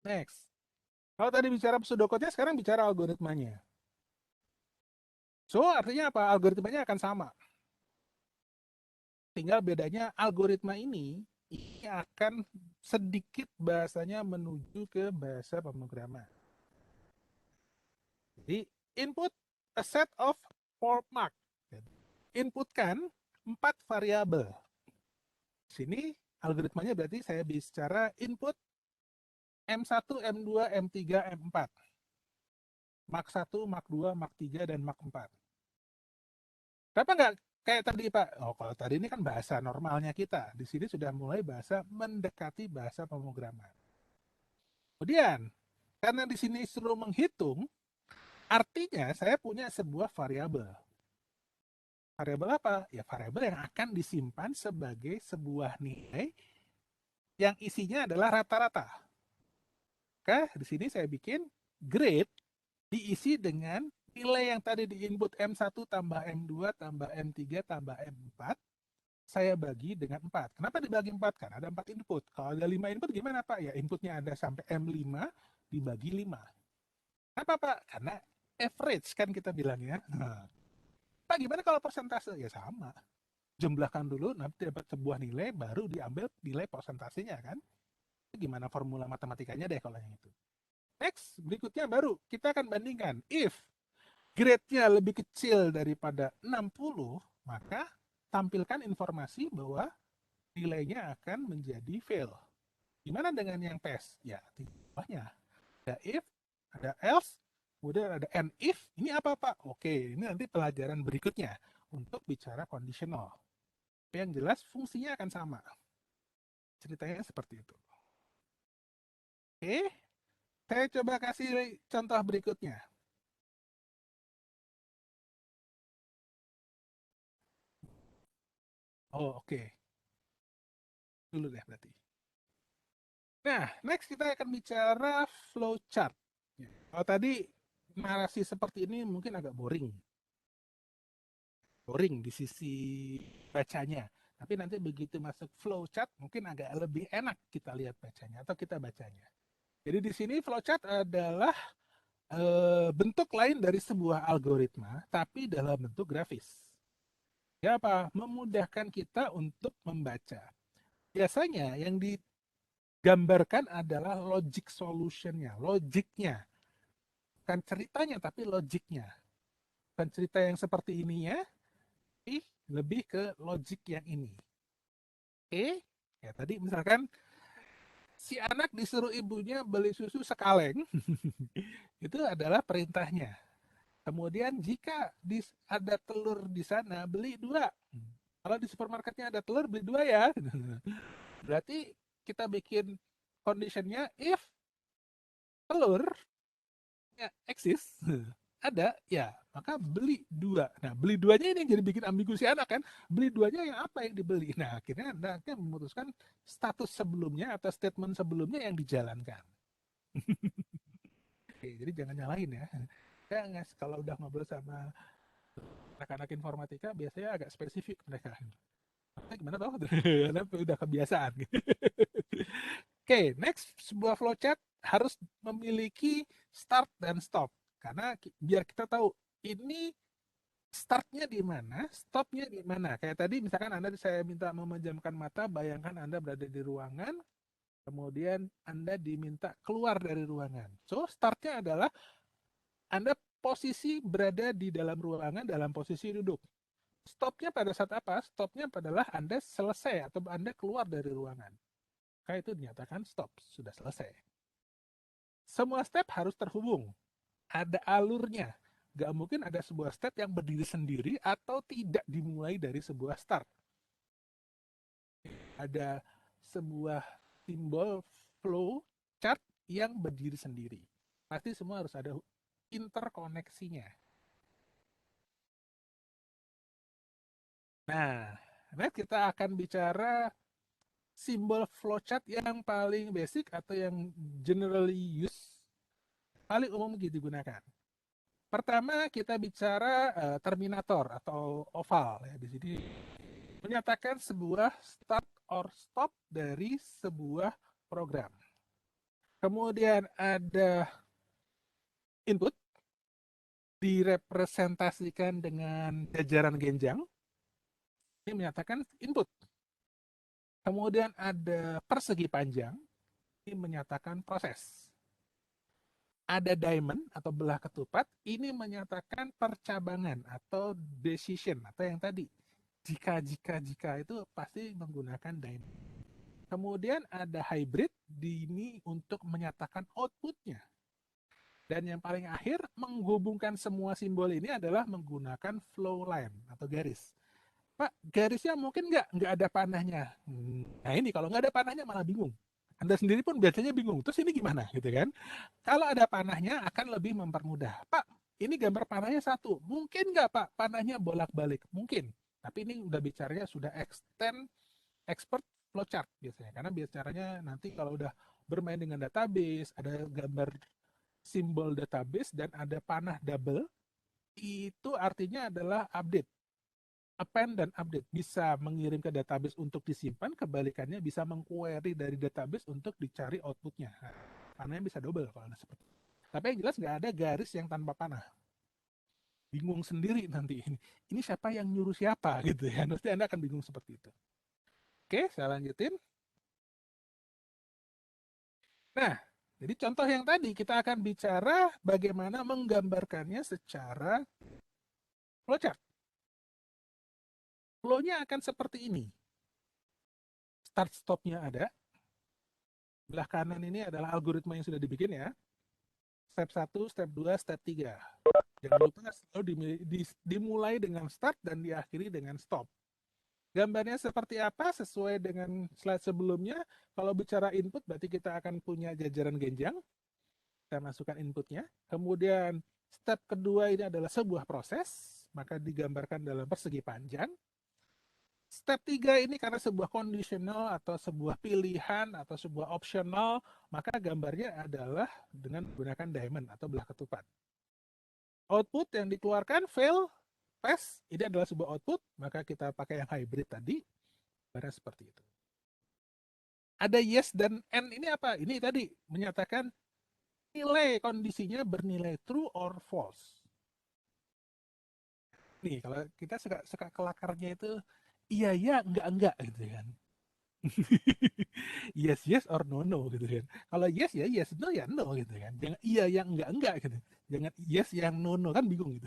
Next. Kalau tadi bicara pseudocode-nya, sekarang bicara algoritmanya. So, artinya apa? Algoritmanya akan sama. Tinggal bedanya algoritma ini akan sedikit bahasanya menuju ke bahasa pemrograman. Jadi, input a set of four mark. Inputkan 4 variabel. Sini algoritmanya berarti saya bicara input M1, M2, M3, M4. Mark 1, Mark 2, Mark 3, dan Mark 4. Kenapa nggak kayak tadi Pak? Oh, kalau tadi ini kan bahasa normalnya kita. Di sini sudah mulai bahasa mendekati bahasa pemrograman. Kemudian, karena di sini suruh menghitung, artinya saya punya sebuah variabel. Variabel apa? Ya variabel yang akan disimpan sebagai sebuah nilai yang isinya adalah rata-rata. Oke, di sini saya bikin grade diisi dengan nilai yang tadi di input M1 tambah M2 tambah M3 tambah M4 saya bagi dengan 4. Kenapa dibagi 4? Karena ada 4 input. Kalau ada 5 input gimana Pak? Ya inputnya ada sampai M5 dibagi 5. Kenapa Pak? Karena average kan kita bilangnya. Nah, Pak gimana kalau persentase? Ya sama. Jumlahkan dulu, nanti dapat sebuah nilai, baru diambil nilai persentasenya kan. Gimana formula matematikanya deh kalau yang itu. Next, berikutnya baru kita akan bandingkan. If grade-nya lebih kecil daripada 60, maka tampilkan informasi bahwa nilainya akan menjadi fail. Gimana dengan yang PES? Ya, bawahnya ada if, ada else, kemudian ada and if. Ini apa Pak? Oke, ini nanti pelajaran berikutnya untuk bicara conditional. Yang jelas fungsinya akan sama. Ceritanya seperti itu. Oke, saya coba kasih contoh berikutnya. Oh, oke. Dulu deh berarti. Nah, next kita akan bicara flowchart. Kalau tadi narasi seperti ini mungkin agak boring. Boring di sisi bacanya. Tapi nanti begitu masuk flowchart mungkin agak lebih enak kita lihat bacanya atau kita bacanya. Jadi di sini flowchart adalah bentuk lain dari sebuah algoritma tapi dalam bentuk grafis. Ya apa? Memudahkan kita untuk membaca. Biasanya yang digambarkan adalah logic solutionnya, logiknya. Bukan ceritanya tapi logiknya. Bukan cerita yang seperti ini ya, tapi lebih ke logik yang ini. Oke, ya tadi misalkan si anak disuruh ibunya beli susu sekaleng, itu adalah perintahnya. Kemudian jika ada telur di sana, beli dua. Kalau di supermarketnya ada telur, beli dua ya. Berarti kita bikin conditionnya if telur ya eksis, ada ya maka beli dua. Nah beli duanya ini yang jadi bikin ambigu si anak kan, beli duanya yang apa yang dibeli. Nah akhirnya anaknya memutuskan status sebelumnya atau statement sebelumnya yang dijalankan. Oke, jadi jangan nyalahin ya. Saya kalau udah ngobrol sama anak-anak informatika biasanya agak spesifik mereka. Gimana toh? Karena udah kebiasaan. Oke, next sebuah flowchart harus memiliki start dan stop. Karena biar kita tahu ini startnya di mana, stopnya di mana. Kayak tadi misalkan Anda saya minta memejamkan mata, bayangkan Anda berada di ruangan, Kemudian Anda diminta keluar dari ruangan. So, startnya adalah Anda posisi berada di dalam ruangan dalam posisi duduk. Stopnya pada saat apa? Stopnya adalah Anda selesai atau Anda keluar dari ruangan. Maka itu dinyatakan stop, sudah selesai. Semua step harus terhubung. Ada alurnya. Gak mungkin ada sebuah step yang berdiri sendiri atau tidak dimulai dari sebuah start. Ada sebuah simbol flow chart yang berdiri sendiri. Pasti semua harus ada interkoneksinya. Nah, next kita akan bicara simbol flowchart yang paling basic atau yang generally used, paling umum digunakan. Pertama kita bicara terminator atau oval ya di sini menyatakan sebuah start or stop dari sebuah program. Kemudian ada input direpresentasikan dengan jajaran genjang. Ini menyatakan input. Kemudian ada persegi panjang. Ini menyatakan proses. Ada diamond atau belah ketupat. Ini menyatakan percabangan atau decision atau yang tadi. Jika itu pasti menggunakan diamond. Kemudian ada hybrid. Ini untuk menyatakan outputnya. Dan yang paling akhir, menghubungkan semua simbol ini adalah menggunakan flow line atau garis. Pak, garisnya mungkin nggak ada panahnya. Nah ini kalau nggak ada panahnya malah bingung. Anda sendiri pun biasanya bingung. Terus ini gimana gitu kan? Kalau ada panahnya akan lebih mempermudah. Pak, ini gambar panahnya satu. Mungkin nggak Pak panahnya bolak-balik? Mungkin. Tapi ini udah bicaranya sudah extend expert flowchart biasanya. Karena bicaranya nanti kalau udah bermain dengan database, ada gambar simbol database dan ada panah double, itu artinya adalah update. Append dan update bisa mengirim ke database untuk disimpan, kebalikannya bisa mengquery dari database untuk dicari outputnya. Nah, panahnya bisa double kalau ada seperti itu. Tapi yang jelas nggak ada garis yang tanpa panah. Bingung sendiri nanti ini siapa yang nyuruh siapa gitu ya. Nanti Anda akan bingung seperti itu. Oke, saya lanjutin. Nah, jadi contoh yang tadi kita akan bicara bagaimana menggambarkannya secara flowchart. Flow-nya akan seperti ini. Start stop-nya ada. Belah kanan ini adalah algoritma yang sudah dibikin ya. Step 1, step 2, step 3. Jangan lupa selalu dimulai dengan start dan diakhiri dengan stop. Gambarnya seperti apa sesuai dengan slide sebelumnya. Kalau bicara input berarti kita akan punya jajaran genjang. Kita masukkan inputnya. Kemudian step kedua ini adalah sebuah proses. Maka digambarkan dalam persegi panjang. Step 3 ini karena sebuah conditional atau sebuah pilihan atau sebuah optional, maka gambarnya adalah dengan menggunakan diamond atau belah ketupat. Output yang dikeluarkan fail, pass, ini adalah sebuah output, maka kita pakai yang hybrid tadi, karena seperti itu. Ada yes dan and ini apa? Ini tadi menyatakan nilai kondisinya bernilai true or false. Nih, kalau kita suka kelakarnya itu iya ya enggak gitu kan. Yes yes or no no gitu kan. Kalau yes ya yes, no ya no gitu kan. Jangan iya yang enggak gitu. Jangan yes yang no no kan bingung gitu.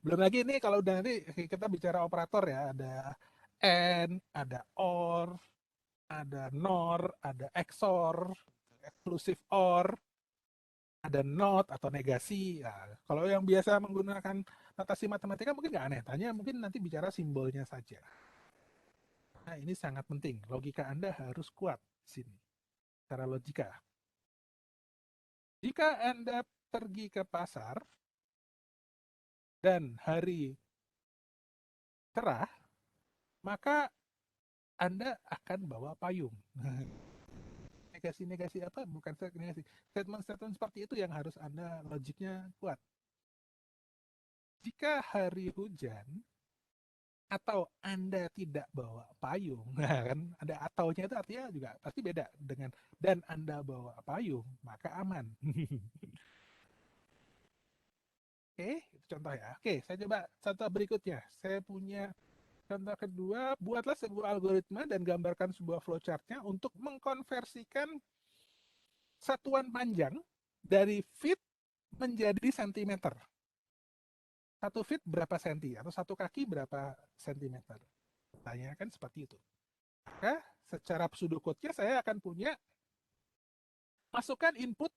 Belum lagi ini kalau udah nanti kita bicara operator ya, ada and, ada or, ada nor, ada XOR, exclusive or, ada not atau negasi. Nah, kalau yang biasa menggunakan notasi matematika mungkin nggak aneh. Tanya mungkin nanti bicara simbolnya saja. Nah, ini sangat penting. Logika Anda harus kuat di sini. Secara logika. Jika Anda pergi ke pasar dan hari cerah, maka Anda akan bawa payung. Negasi-negasi apa? Bukan negasi. Statement-statement seperti itu yang harus Anda logiknya kuat. Jika hari hujan, atau Anda tidak bawa payung, nah kan ada ataunya itu artinya juga pasti beda dengan dan Anda bawa payung, maka aman. Oke, itu contoh ya. Oke, saya coba contoh berikutnya. Saya punya Contoh kedua, buatlah sebuah algoritma dan gambarkan sebuah flowchart-nya untuk mengkonversikan satuan panjang dari feet menjadi sentimeter. 1 feet berapa senti atau 1 kaki berapa sentimeter. Tanya kan seperti itu. Maka secara pseudocode-nya saya akan punya masukkan input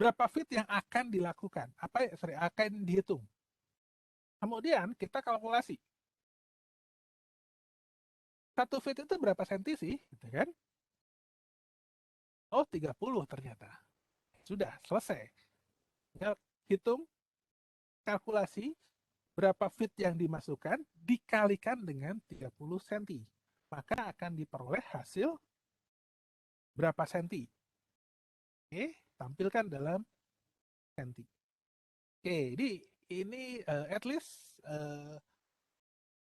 berapa feet yang akan dilakukan, akan dihitung. Kemudian kita kalkulasi. 1 feet itu berapa senti sih? Gitu kan? Oh, 30 ternyata. Sudah, selesai. Tinggal hitung, kalkulasi, berapa feet yang dimasukkan, dikalikan dengan 30 senti. Maka akan diperoleh hasil berapa senti. Oke, tampilkan dalam senti. Oke, ini at least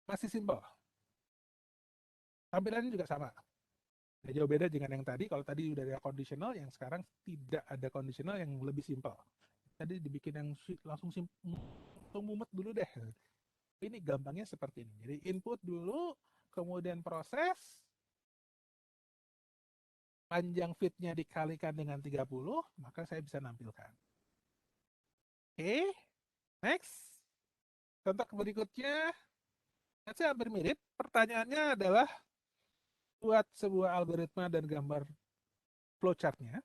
masih simpel. Tampilannya juga sama. Nggak jauh beda dengan yang tadi. Kalau tadi udah ada conditional, yang sekarang tidak ada conditional, yang lebih simpel. Tadi dibikin yang langsung mumet dulu deh. Ini gampangnya seperti ini. Jadi input dulu, kemudian proses, panjang feet-nya dikalikan dengan 30, maka saya bisa nampilkan. Oke, next. Contoh berikutnya, saya hampir mirip. Pertanyaannya adalah buat sebuah algoritma dan gambar flowchart-nya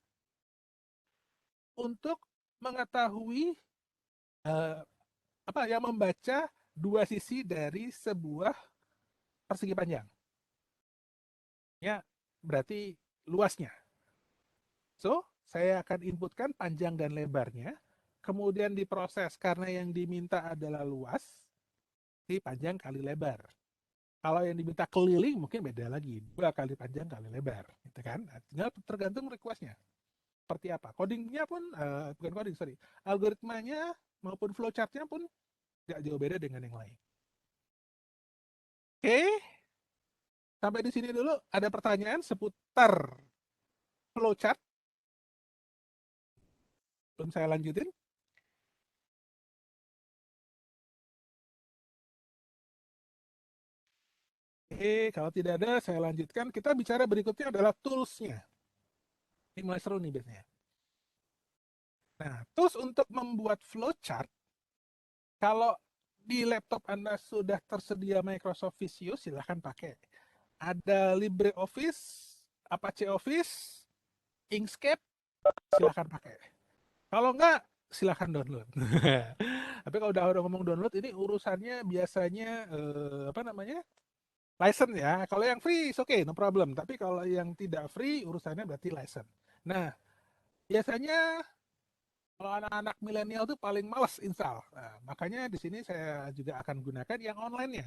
untuk mengetahui apa yang membaca dua sisi dari sebuah persegi panjang. Ya, berarti luasnya. So, saya akan inputkan panjang dan lebarnya, kemudian diproses karena yang diminta adalah luas, di panjang kali lebar. Kalau yang diminta keliling mungkin beda lagi, 2 kali panjang kali lebar, gitu kan? Tinggal tergantung requestnya. Seperti apa? Codingnya pun, bukan coding, sorry. Algoritmanya maupun flowchart-nya pun nggak jauh beda dengan yang lain. Oke, sampai di sini dulu. Ada pertanyaan seputar flowchart? Belum saya lanjutin. Oke, kalau tidak ada, saya lanjutkan. Kita bicara berikutnya adalah tools-nya. Ini mulai seru nih biasanya. Nah, tools untuk membuat flowchart, kalau di laptop Anda sudah tersedia Microsoft Visio, silahkan pakai. Ada LibreOffice, Apache Office, Inkscape, silahkan pakai. Kalau enggak, silahkan download. Tapi kalau udah ngomong download, ini urusannya biasanya apa namanya? License ya. Kalau yang free, oke, okay, no problem. Tapi kalau yang tidak free, urusannya berarti license. Nah, biasanya kalau anak-anak milenial tuh paling males install. Nah, makanya di sini saya juga akan gunakan yang online-nya.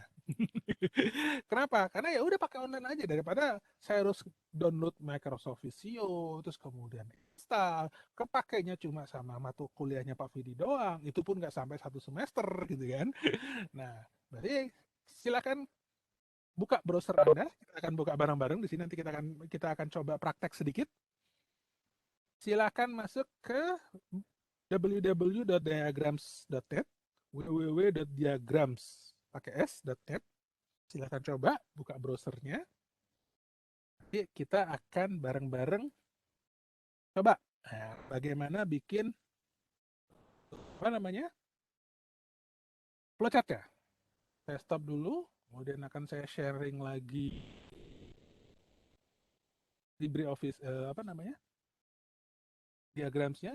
Kenapa? Karena ya udah pakai online aja daripada saya harus download Microsoft Visio, terus kemudian install. Kepakainya cuma sama mata kuliahnya Pak Vidi doang. Itu pun nggak sampai 1 semester gitu kan. Nah, berarti silakan buka browser Anda. Kita akan buka bareng-bareng di sini. Nanti kita akan coba praktek sedikit. Silakan masuk ke www.diagrams.net, www.diagrams pakai s.net. Silahkan coba buka browsernya. Nanti kita akan bareng-bareng coba bagaimana bikin apa namanya flowchart ya. Saya stop dulu, kemudian akan saya sharing lagi LibreOffice apa namanya diagramsnya.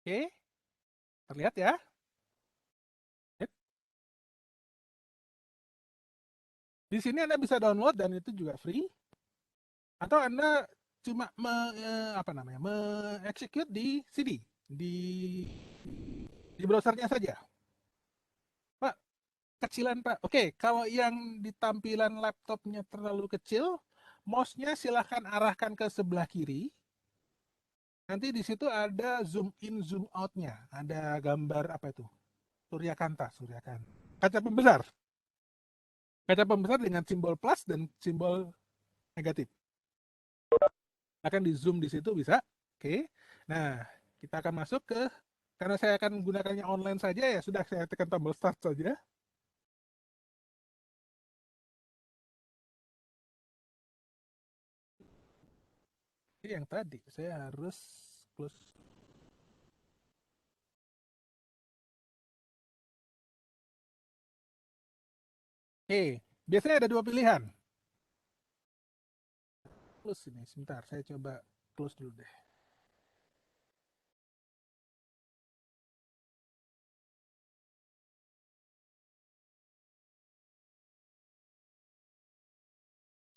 Oke, terlihat ya. Di sini Anda bisa download dan itu juga free. Atau Anda cuma apa namanya, execute di CD, di browsernya saja. Pak, kecilan Pak. Oke, kalau yang di tampilan laptopnya terlalu kecil, mouse-nya silahkan arahkan ke sebelah kiri. Nanti di situ ada zoom in, zoom out-nya. Ada gambar apa itu? Suryakanta, Suryakanta. Kaca pembesar. Kaca pembesar dengan simbol plus dan simbol negatif. Akan di zoom di situ bisa. Oke. Nah, kita akan masuk ke, karena saya akan gunakannya online saja ya, sudah saya tekan tombol start saja. Ini yang tadi, saya harus close. Oke, biasanya ada dua pilihan. Close ini, sebentar, saya coba close dulu deh.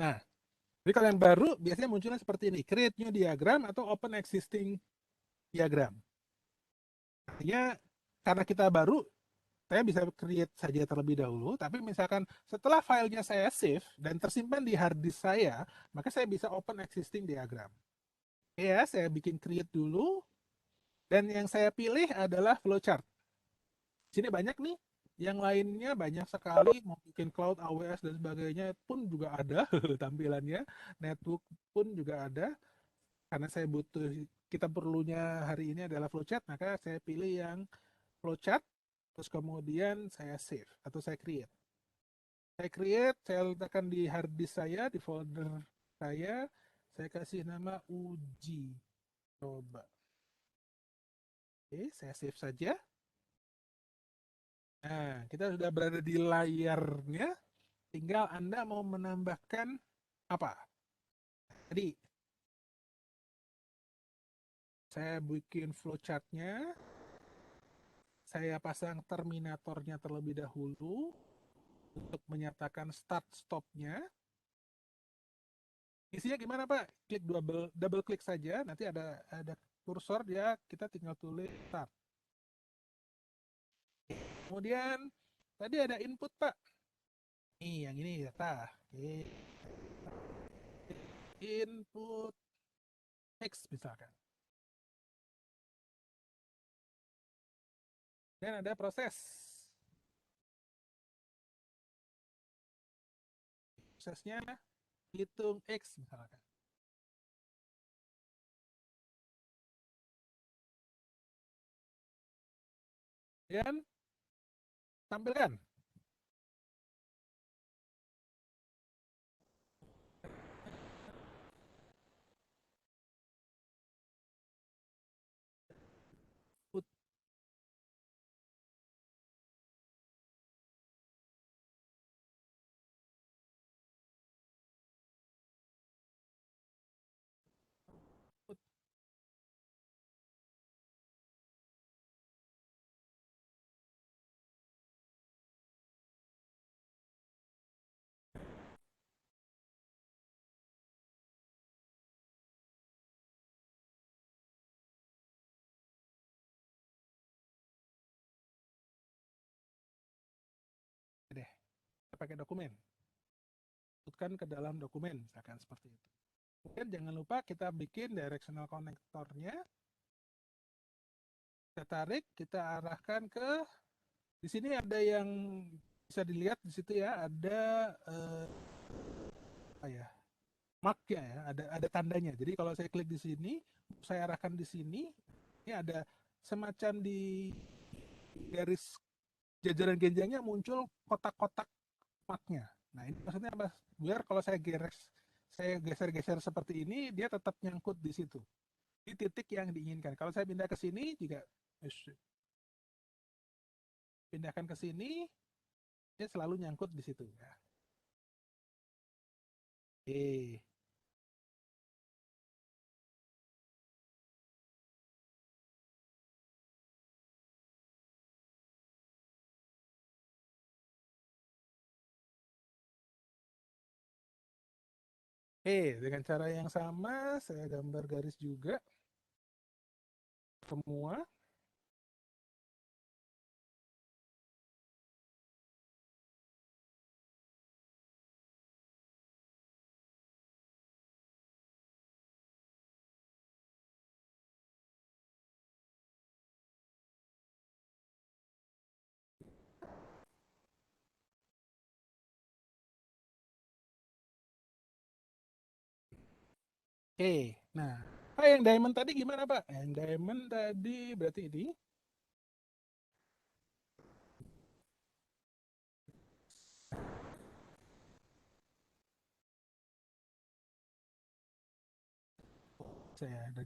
Nah, jadi kalau yang baru biasanya munculnya seperti ini, create new diagram atau open existing diagram. Artinya karena kita baru, saya bisa create saja terlebih dahulu, tapi misalkan setelah filenya saya save dan tersimpan di hard disk saya, maka saya bisa open existing diagram. Ya, saya bikin create dulu, dan yang saya pilih adalah flowchart. Di sini banyak nih, yang lainnya banyak sekali, mau bikin cloud, AWS, dan sebagainya pun juga ada tampilannya, network pun juga ada. Karena saya butuh, kita perlunya hari ini adalah flowchart, maka saya pilih yang flowchart, terus kemudian saya save atau saya create. Saya letakkan di hard disk saya, di folder saya kasih nama uji coba. Oke, saya save saja. Nah, kita sudah berada di layarnya, tinggal Anda mau menambahkan apa. Jadi, saya bikin flowchartnya, saya pasang terminatornya terlebih dahulu untuk menyatakan start stopnya. Isinya gimana Pak? Klik double klik saja, nanti ada kursor dia, kita tinggal tulis start. Kemudian tadi ada input Pak. Nih yang ini data. Oke. Input X misalkan. Dan ada proses. Prosesnya hitung X misalkan. Dan tampilkan. Put, put. Deh, kita pakai dokumen. Putkan ke dalam dokumen, misalkan seperti itu. Kemudian jangan lupa kita bikin directional connectornya. Kita tarik, kita arahkan ke, di sini ada yang bisa dilihat di situ ya, ada apa ya, marknya ya, ada tandanya. Jadi kalau saya klik di sini, saya arahkan di sini, ini ada semacam di garis jajaran genjangnya muncul kotak-kotak marknya. Nah ini maksudnya apa? Biar kalau saya geser-geser seperti ini, dia tetap nyangkut di situ, di titik yang diinginkan. Kalau saya pindah ke sini juga, pindahkan ke sini, dia selalu nyangkut di situ. Ya. Oke. Dengan cara yang sama, saya gambar garis juga semua. Oke, nah Pak yang diamond tadi gimana Pak? Yang diamond tadi berarti ini. Saya ada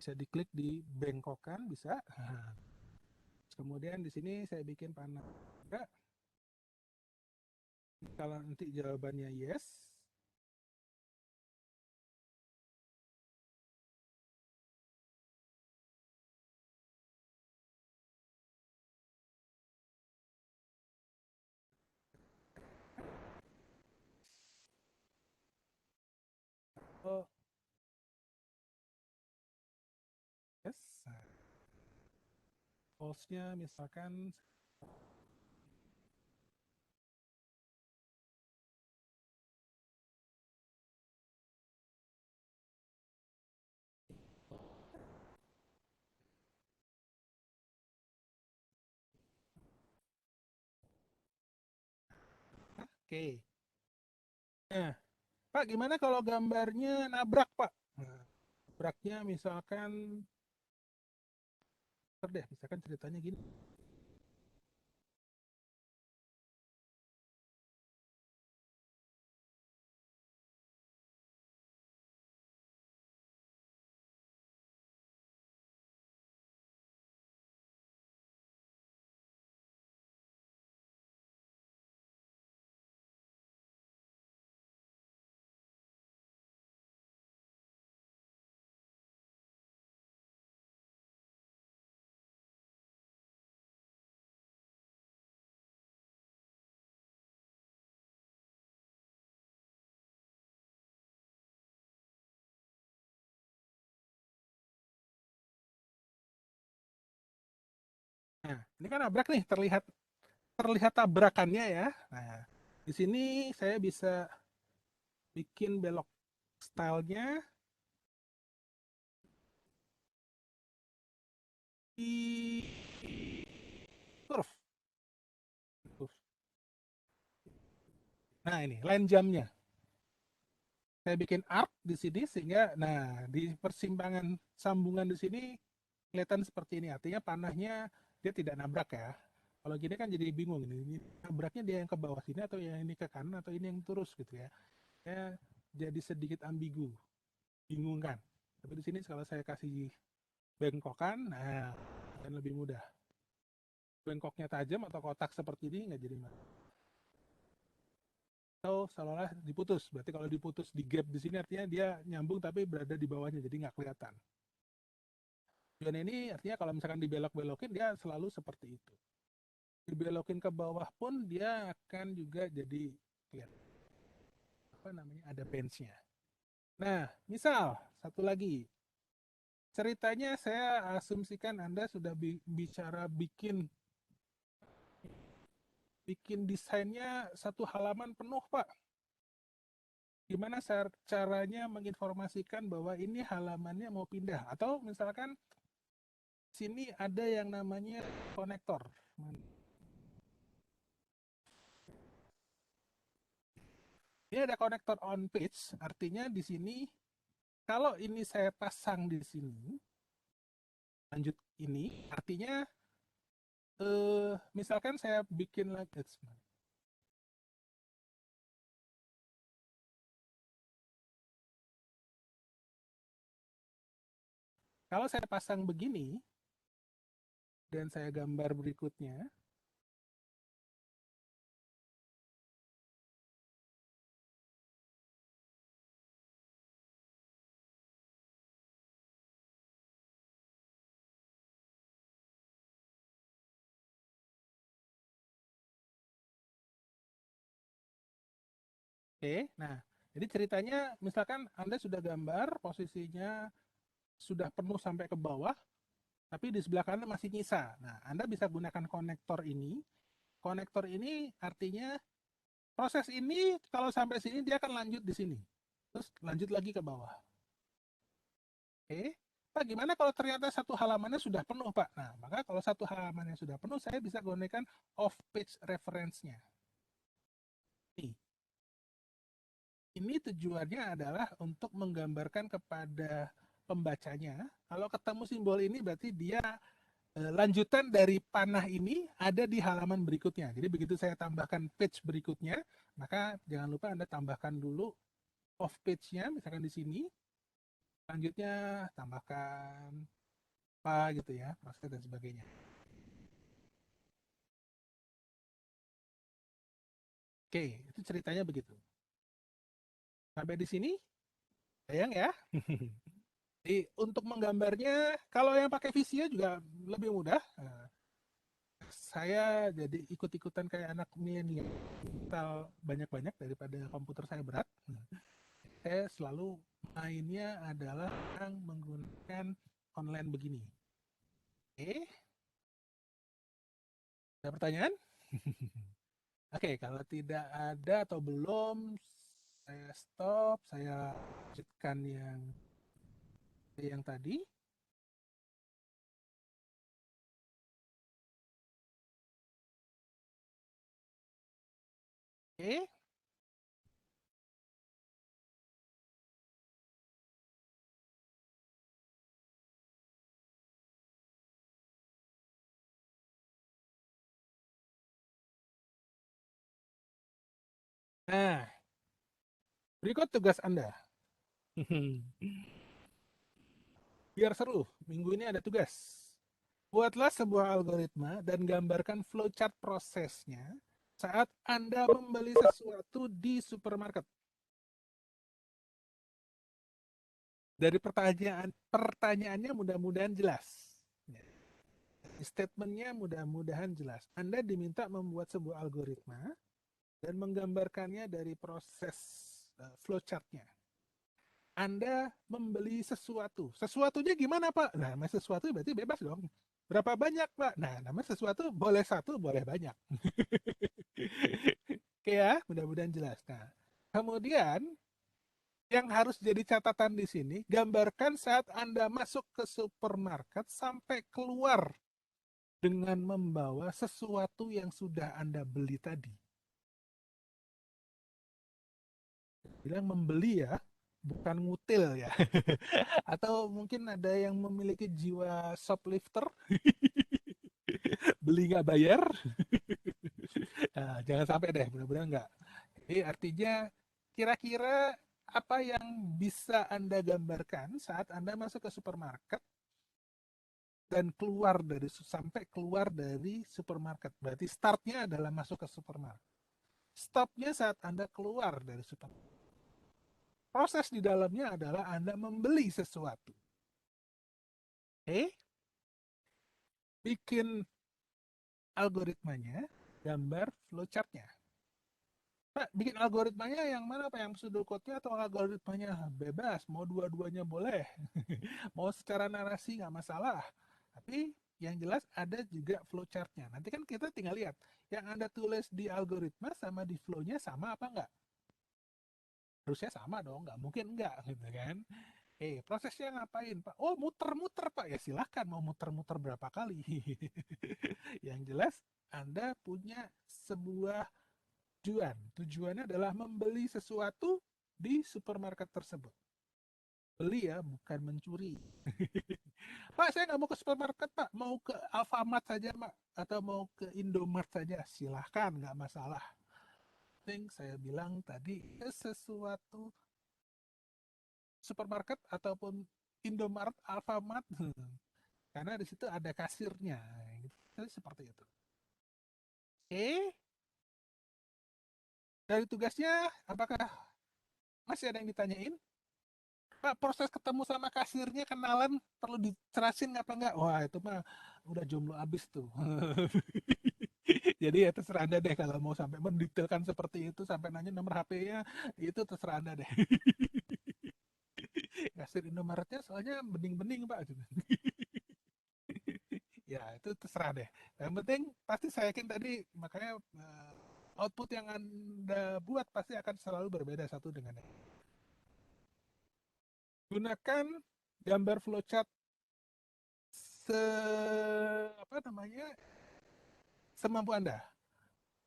bisa diklik di bengkokan bisa. Nah, kemudian di sini saya bikin panah. Enggak, kalau nanti jawabannya yes, oh yes. Nah, false-nya misalkan oke. Nah, Pak gimana kalau gambarnya nabrak Pak? Nah, nabraknya misalkan deh, misalkan ceritanya gini. Nah, ini kan nabrak nih, terlihat terlihat tabrakannya ya. Nah, di sini saya bisa bikin belok stylenya di curve. Nah, ini line jamnya. Saya bikin arc di sini sehingga nah di persimpangan sambungan di sini kelihatan seperti ini. Artinya panahnya dia tidak nabrak ya. Kalau gini kan jadi bingung ini nabraknya dia yang ke bawah sini atau yang ini ke kanan atau ini yang terus gitu ya. Ya jadi sedikit ambigu, bingung kan. Tapi di sini kalau saya kasih bengkokan, nah akan lebih mudah. Bengkoknya tajam atau kotak seperti ini nggak jadi masalah. Atau seolah-olah diputus. Berarti kalau diputus di gap di sini artinya dia nyambung tapi berada di bawahnya jadi nggak kelihatan. Dan ini artinya kalau misalkan dibelok-belokin dia selalu seperti itu. Dibelokin ke bawah pun dia akan juga jadi kelihatan apa namanya ada benchnya. Nah, misal satu lagi ceritanya saya asumsikan Anda sudah bicara bikin bikin desainnya satu halaman penuh Pak. Gimana caranya menginformasikan bahwa ini halamannya mau pindah atau misalkan sini ada yang namanya konektor. Ini ada konektor on page, artinya di sini kalau ini saya pasang di sini, lanjut ini, artinya misalkan saya bikin lagi, kalau saya pasang begini dan saya gambar berikutnya, oke, nah jadi ceritanya misalkan Anda sudah gambar posisinya sudah penuh sampai ke bawah, tapi di sebelah kanan masih nyisa. Nah, Anda bisa gunakan konektor ini. Konektor ini artinya proses ini kalau sampai sini dia akan lanjut di sini. Terus lanjut lagi ke bawah. Oke. Pak, gimana kalau ternyata satu halamannya sudah penuh, Pak? Nah, maka kalau satu halamannya sudah penuh, saya bisa gunakan off-page reference-nya. Nih, ini tujuannya adalah untuk menggambarkan kepada pembacanya, kalau ketemu simbol ini berarti dia lanjutan dari panah ini ada di halaman berikutnya. Jadi begitu saya tambahkan page berikutnya, maka jangan lupa Anda tambahkan dulu off page-nya, misalkan di sini. Selanjutnya tambahkan apa gitu ya, proses dan sebagainya. Oke, itu ceritanya begitu. Sampai di sini, sayang ya. Jadi untuk menggambarnya, kalau yang pakai Visio juga lebih mudah. Nah, saya jadi ikut-ikutan kayak anak milenial, banyak-banyak daripada komputer saya berat. Saya selalu mainnya adalah yang menggunakan online begini. Oke, ada pertanyaan? Oke, kalau tidak ada atau belum, saya stop, saya lanjutkan yang tadi. Oke, nah berikut tugas Anda. Biar seru, minggu ini ada tugas. Buatlah sebuah algoritma dan gambarkan flowchart prosesnya saat Anda membeli sesuatu di supermarket. Dari pertanyaannya mudah-mudahan jelas. Ya, statementnya mudah-mudahan jelas. Anda diminta membuat sebuah algoritma dan menggambarkannya dari proses flowchartnya. Anda membeli sesuatu. Sesuatunya gimana, Pak? Nah, namanya sesuatu berarti bebas dong. Berapa banyak, Pak? Nah, namanya sesuatu boleh satu, boleh banyak. Oke ya, mudah-mudahan jelas. Nah, kemudian yang harus jadi catatan di sini, gambarkan saat Anda masuk ke supermarket sampai keluar dengan membawa sesuatu yang sudah Anda beli tadi. Bilang membeli ya, bukan ngutil ya. Atau mungkin ada yang memiliki jiwa shoplifter, beli nggak bayar. Nah, jangan sampai deh, mudah-mudahan nggak. Jadi artinya kira-kira apa yang bisa Anda gambarkan saat Anda masuk ke supermarket dan sampai keluar dari supermarket. Berarti startnya adalah masuk ke supermarket. Stopnya saat Anda keluar dari supermarket. Proses di dalamnya adalah Anda membeli sesuatu. Oke, bikin algoritmanya, gambar flowchartnya. Pak, bikin algoritmanya yang mana Pak? Yang pseudocode-nya atau algoritmanya? Bebas, mau dua-duanya boleh. Mau secara narasi nggak masalah. Tapi yang jelas ada juga flowchart-nya. Nanti kan kita tinggal lihat, yang Anda tulis di algoritma sama di flow-nya sama apa enggak? Harusnya sama dong, nggak mungkin enggak gitu kan. Prosesnya ngapain Pak? Oh, muter-muter Pak. Ya silahkan mau muter-muter berapa kali. Yang jelas Anda punya sebuah tujuan. Tujuannya adalah membeli sesuatu di supermarket tersebut. Beli ya, bukan mencuri. Pak, saya nggak mau ke supermarket, Pak. Mau ke Alfamart saja, Pak. Atau mau ke Indomart saja. Silahkan, nggak masalah. Penting saya bilang tadi, ke sesuatu supermarket ataupun Indomart, Alfamart. Karena di situ ada kasirnya. Gitu. Seperti itu. Oke, dari tugasnya, apakah masih ada yang ditanyain? Pak, proses ketemu sama kasirnya kenalan perlu dicerasin apa enggak? Wah, itu mah udah jomblo abis tuh. Jadi ya terserah Anda deh kalau mau sampai mendetailkan seperti itu sampai nanya nomor HP-nya, itu terserah Anda deh. Kasir Indomaretnya soalnya bening-bening, Pak. Ya, itu terserah deh. Yang penting pasti saya yakin tadi makanya output yang Anda buat pasti akan selalu berbeda satu dengan yang lain. Gunakan gambar flowchart se apa namanya semampu Anda.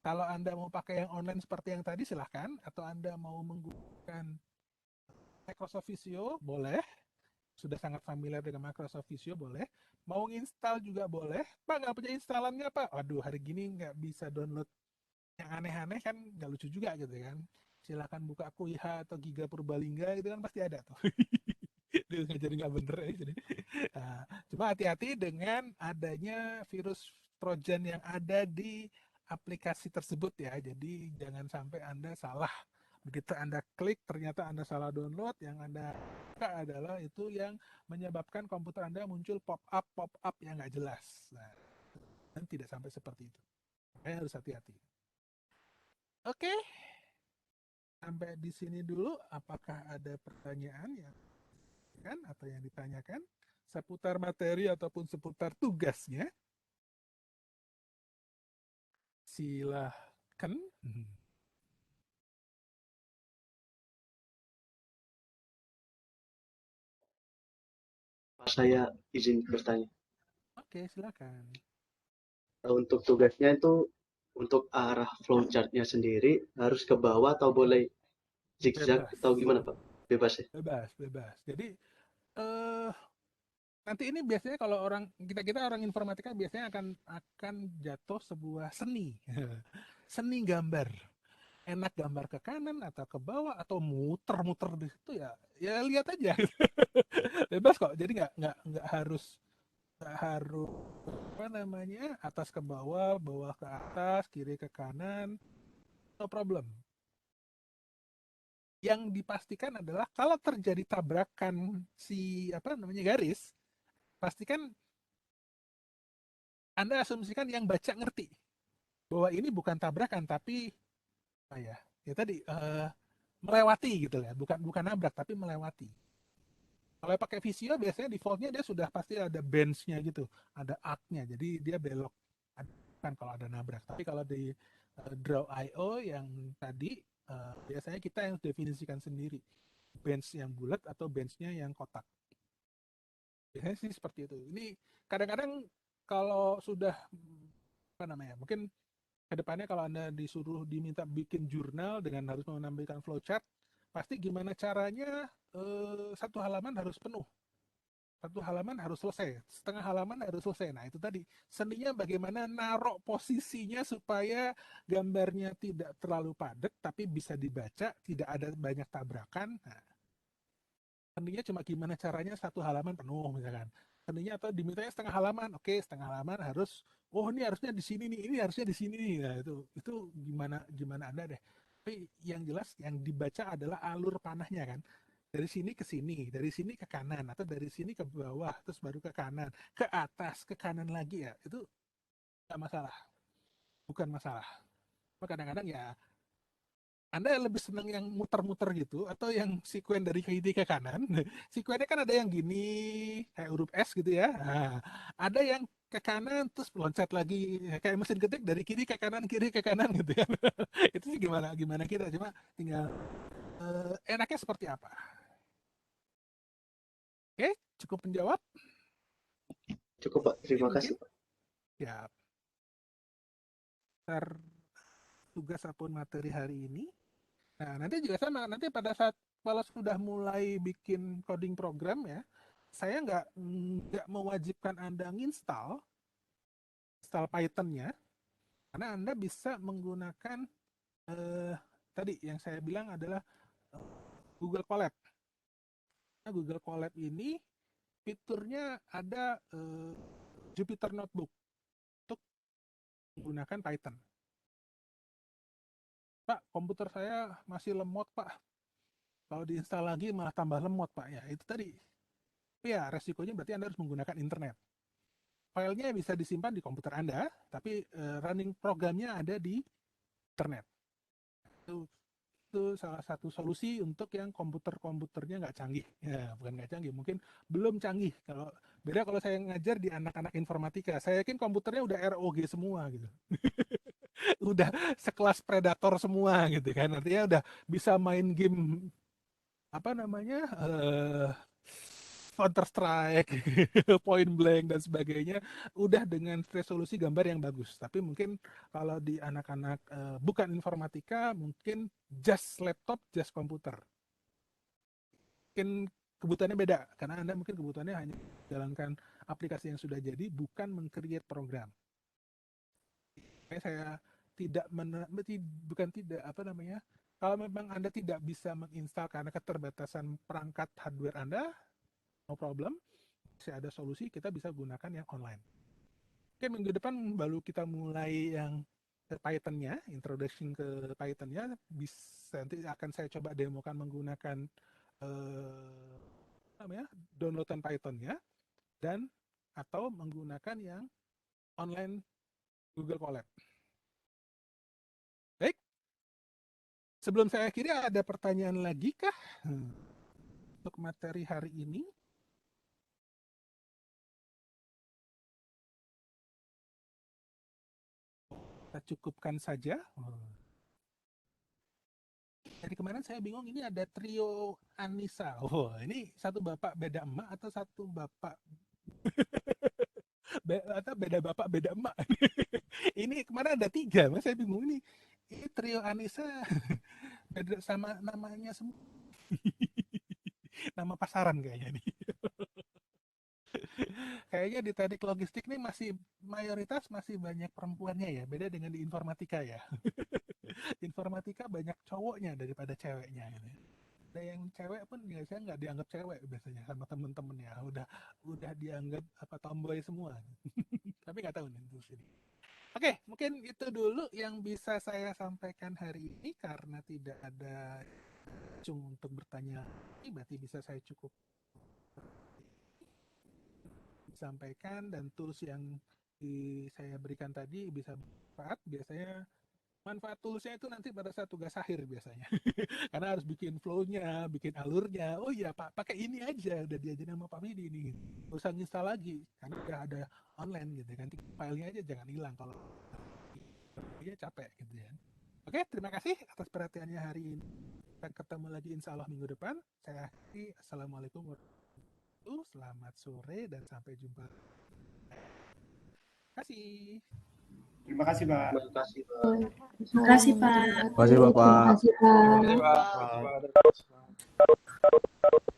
Kalau Anda mau pakai yang online seperti yang tadi silahkan, atau Anda mau menggunakan Microsoft Visio boleh, sudah sangat familiar dengan Microsoft Visio boleh, mau install juga boleh. Pak nggak punya instalannya Pak, waduh hari gini nggak bisa download yang aneh-aneh kan, nggak lucu juga gitu kan. Silakan buka Kuiha atau Giga Purbalingga itu kan pasti ada tuh. Itu nggak jadi nggak bener ya. Jadi. Nah, cuma hati-hati dengan adanya virus Trojan yang ada di aplikasi tersebut ya. Jadi jangan sampai Anda salah. Begitu Anda klik ternyata Anda salah download, yang Anda buka adalah itu yang menyebabkan komputer Anda muncul pop up yang nggak jelas. Nah, dan tidak sampai seperti itu. Makanya harus hati-hati. Oke, sampai di sini dulu. Apakah ada pertanyaan yang kan atau yang ditanyakan seputar materi ataupun seputar tugasnya? Silahkan. Saya izin bertanya. Oke, silakan. Untuk tugasnya itu untuk arah flowchart-nya sendiri harus ke bawah atau boleh zigzag Bebas, atau gimana Pak? Bebas ya? bebas. Jadi eh nanti ini biasanya kalau orang kita orang informatika biasanya akan jatuh sebuah seni, seni gambar. Enak gambar ke kanan atau ke bawah atau muter-muter di situ ya, ya lihat aja. Bebas kok. Jadi nggak harus apa namanya atas ke bawah, bawah ke atas, kiri ke kanan, no problem. Yang dipastikan adalah kalau terjadi tabrakan si apa namanya garis, pastikan Anda asumsikan yang baca ngerti bahwa ini bukan tabrakan tapi apa ya? Ya tadi melewati gitu ya, bukan bukan nabrak tapi melewati. Kalau pakai Visio biasanya defaultnya dia sudah pasti ada bench-nya gitu, ada arc-nya, jadi dia belok. Kan kalau ada nabrak. Tapi kalau di Draw.io yang tadi biasanya kita yang definisikan sendiri bench yang bulat atau bench-nya yang kotak. Biasanya sih seperti itu. Ini kadang-kadang kalau sudah apa namanya, mungkin kedepannya kalau Anda disuruh diminta bikin jurnal dengan harus menampilkan flowchart, pasti gimana caranya satu halaman harus penuh, satu halaman harus selesai, setengah halaman harus selesai. Nah itu tadi seninya bagaimana narok posisinya supaya gambarnya tidak terlalu padat tapi bisa dibaca, tidak ada banyak tabrakan. Nah, seninya cuma gimana caranya satu halaman penuh misalkan. Seninya atau dimintanya setengah halaman, oke setengah halaman harus, oh ini harusnya di sini nih, ini harusnya di sini nih. Nah itu gimana gimana Anda deh. Tapi yang jelas yang dibaca adalah alur panahnya kan, dari sini ke sini, dari sini ke kanan, atau dari sini ke bawah, terus baru ke kanan, ke atas, ke kanan lagi ya, itu nggak masalah, bukan masalah. Cuma kadang-kadang ya, Anda lebih senang yang muter-muter gitu, atau yang sekuen dari kiri ke kanan. Sekuennya kan ada yang gini, kayak huruf S gitu ya. Nah, ada yang ke kanan, terus loncat lagi, kayak mesin ketik dari kiri ke kanan gitu ya. Itu sih gimana, gimana kita, cuma tinggal enaknya seperti apa. Oke, cukup menjawab. Cukup Pak, Ini terima mungkin kasih Pak. ya tugas ataupun materi hari ini. Nah, nanti juga sama, nanti pada saat kalau sudah mulai bikin coding program ya, saya nggak mewajibkan Anda install Python-nya, karena Anda bisa menggunakan eh, tadi yang saya bilang adalah Google Colab. Nah, Google Colab ini fiturnya ada Jupyter Notebook untuk menggunakan Python. Pak, komputer saya masih lemot, Pak. Kalau diinstal lagi malah tambah lemot, Pak. Ya, itu tadi. Ya, resikonya berarti Anda harus menggunakan internet. Filenya bisa disimpan di komputer Anda, tapi running programnya ada di internet. Itu salah satu solusi untuk yang komputernya nggak canggih. Ya, bukan nggak canggih, mungkin belum canggih. Kalau beda kalau saya ngajar di anak-anak informatika, saya yakin komputernya udah ROG semua gitu. Udah sekelas predator semua gitu kan. Artinya udah bisa main game apa namanya Counter Strike, Point Blank dan sebagainya, udah dengan resolusi gambar yang bagus. Tapi mungkin kalau di anak-anak bukan informatika, mungkin just laptop, just komputer. Mungkin kebutuhannya beda, karena Anda mungkin kebutuhannya hanya menjalankan aplikasi yang sudah jadi, bukan meng-create program. Saya tidak kalau memang Anda tidak bisa menginstal karena keterbatasan perangkat hardware Anda, no problem, masih ada solusi, kita bisa gunakan yang online. Oke, minggu depan baru kita mulai yang Python-nya, introduction ke Python-nya, bisa nanti akan saya coba demokan menggunakan downloadan Python-nya dan atau menggunakan yang online Google Colab. Baik, sebelum saya akhiri ada pertanyaan lagi kah untuk materi hari ini? Kita cukupkan saja. Dari kemarin saya bingung, ini ada trio Anissa. Oh, ini satu bapak beda emak atau satu bapak atau beda bapak beda emak? Ini kemarin ada 3, mas saya bingung ini trio Anissa beda sama namanya semua. Nama pasaran kayaknya nih. Kayaknya di teknik logistik nih masih mayoritas masih banyak perempuannya ya, beda dengan di informatika ya. Informatika banyak cowoknya daripada ceweknya gitu. Ada yang cewek pun biasanya nggak dianggap cewek biasanya sama temen-temennya, udah dianggap apa tomboy semua. Tapi nggak tahu nih terus ini. Oke, mungkin itu dulu yang bisa saya sampaikan hari ini karena tidak ada untuk bertanya. Berarti bisa saya cukup sampaikan, dan tools yang saya berikan tadi bisa bermanfaat. Biasanya manfaat toolsnya itu nanti pada saat tugas akhir biasanya. Karena harus bikin flow-nya, bikin alurnya. Oh iya Pak, pakai ini aja, udah diajarin sama Pak Midi ini. Nggak usah install lagi, karena udah ada online gitu kan. Filenya aja jangan hilang, kalau dia capek gitu ya. Oke, terima kasih atas perhatiannya hari ini. Kita ketemu lagi insya Allah minggu depan. Saya akhiri. Assalamualaikum warahmatullahi wabarakatuh. Selamat sore dan sampai jumpa. Terima kasih. Terima kasih, Pak. Terima kasih, Pak. Terima kasih, Pak. Terima kasih Bapak. Terima kasih, Pak. Terima kasih, Pak.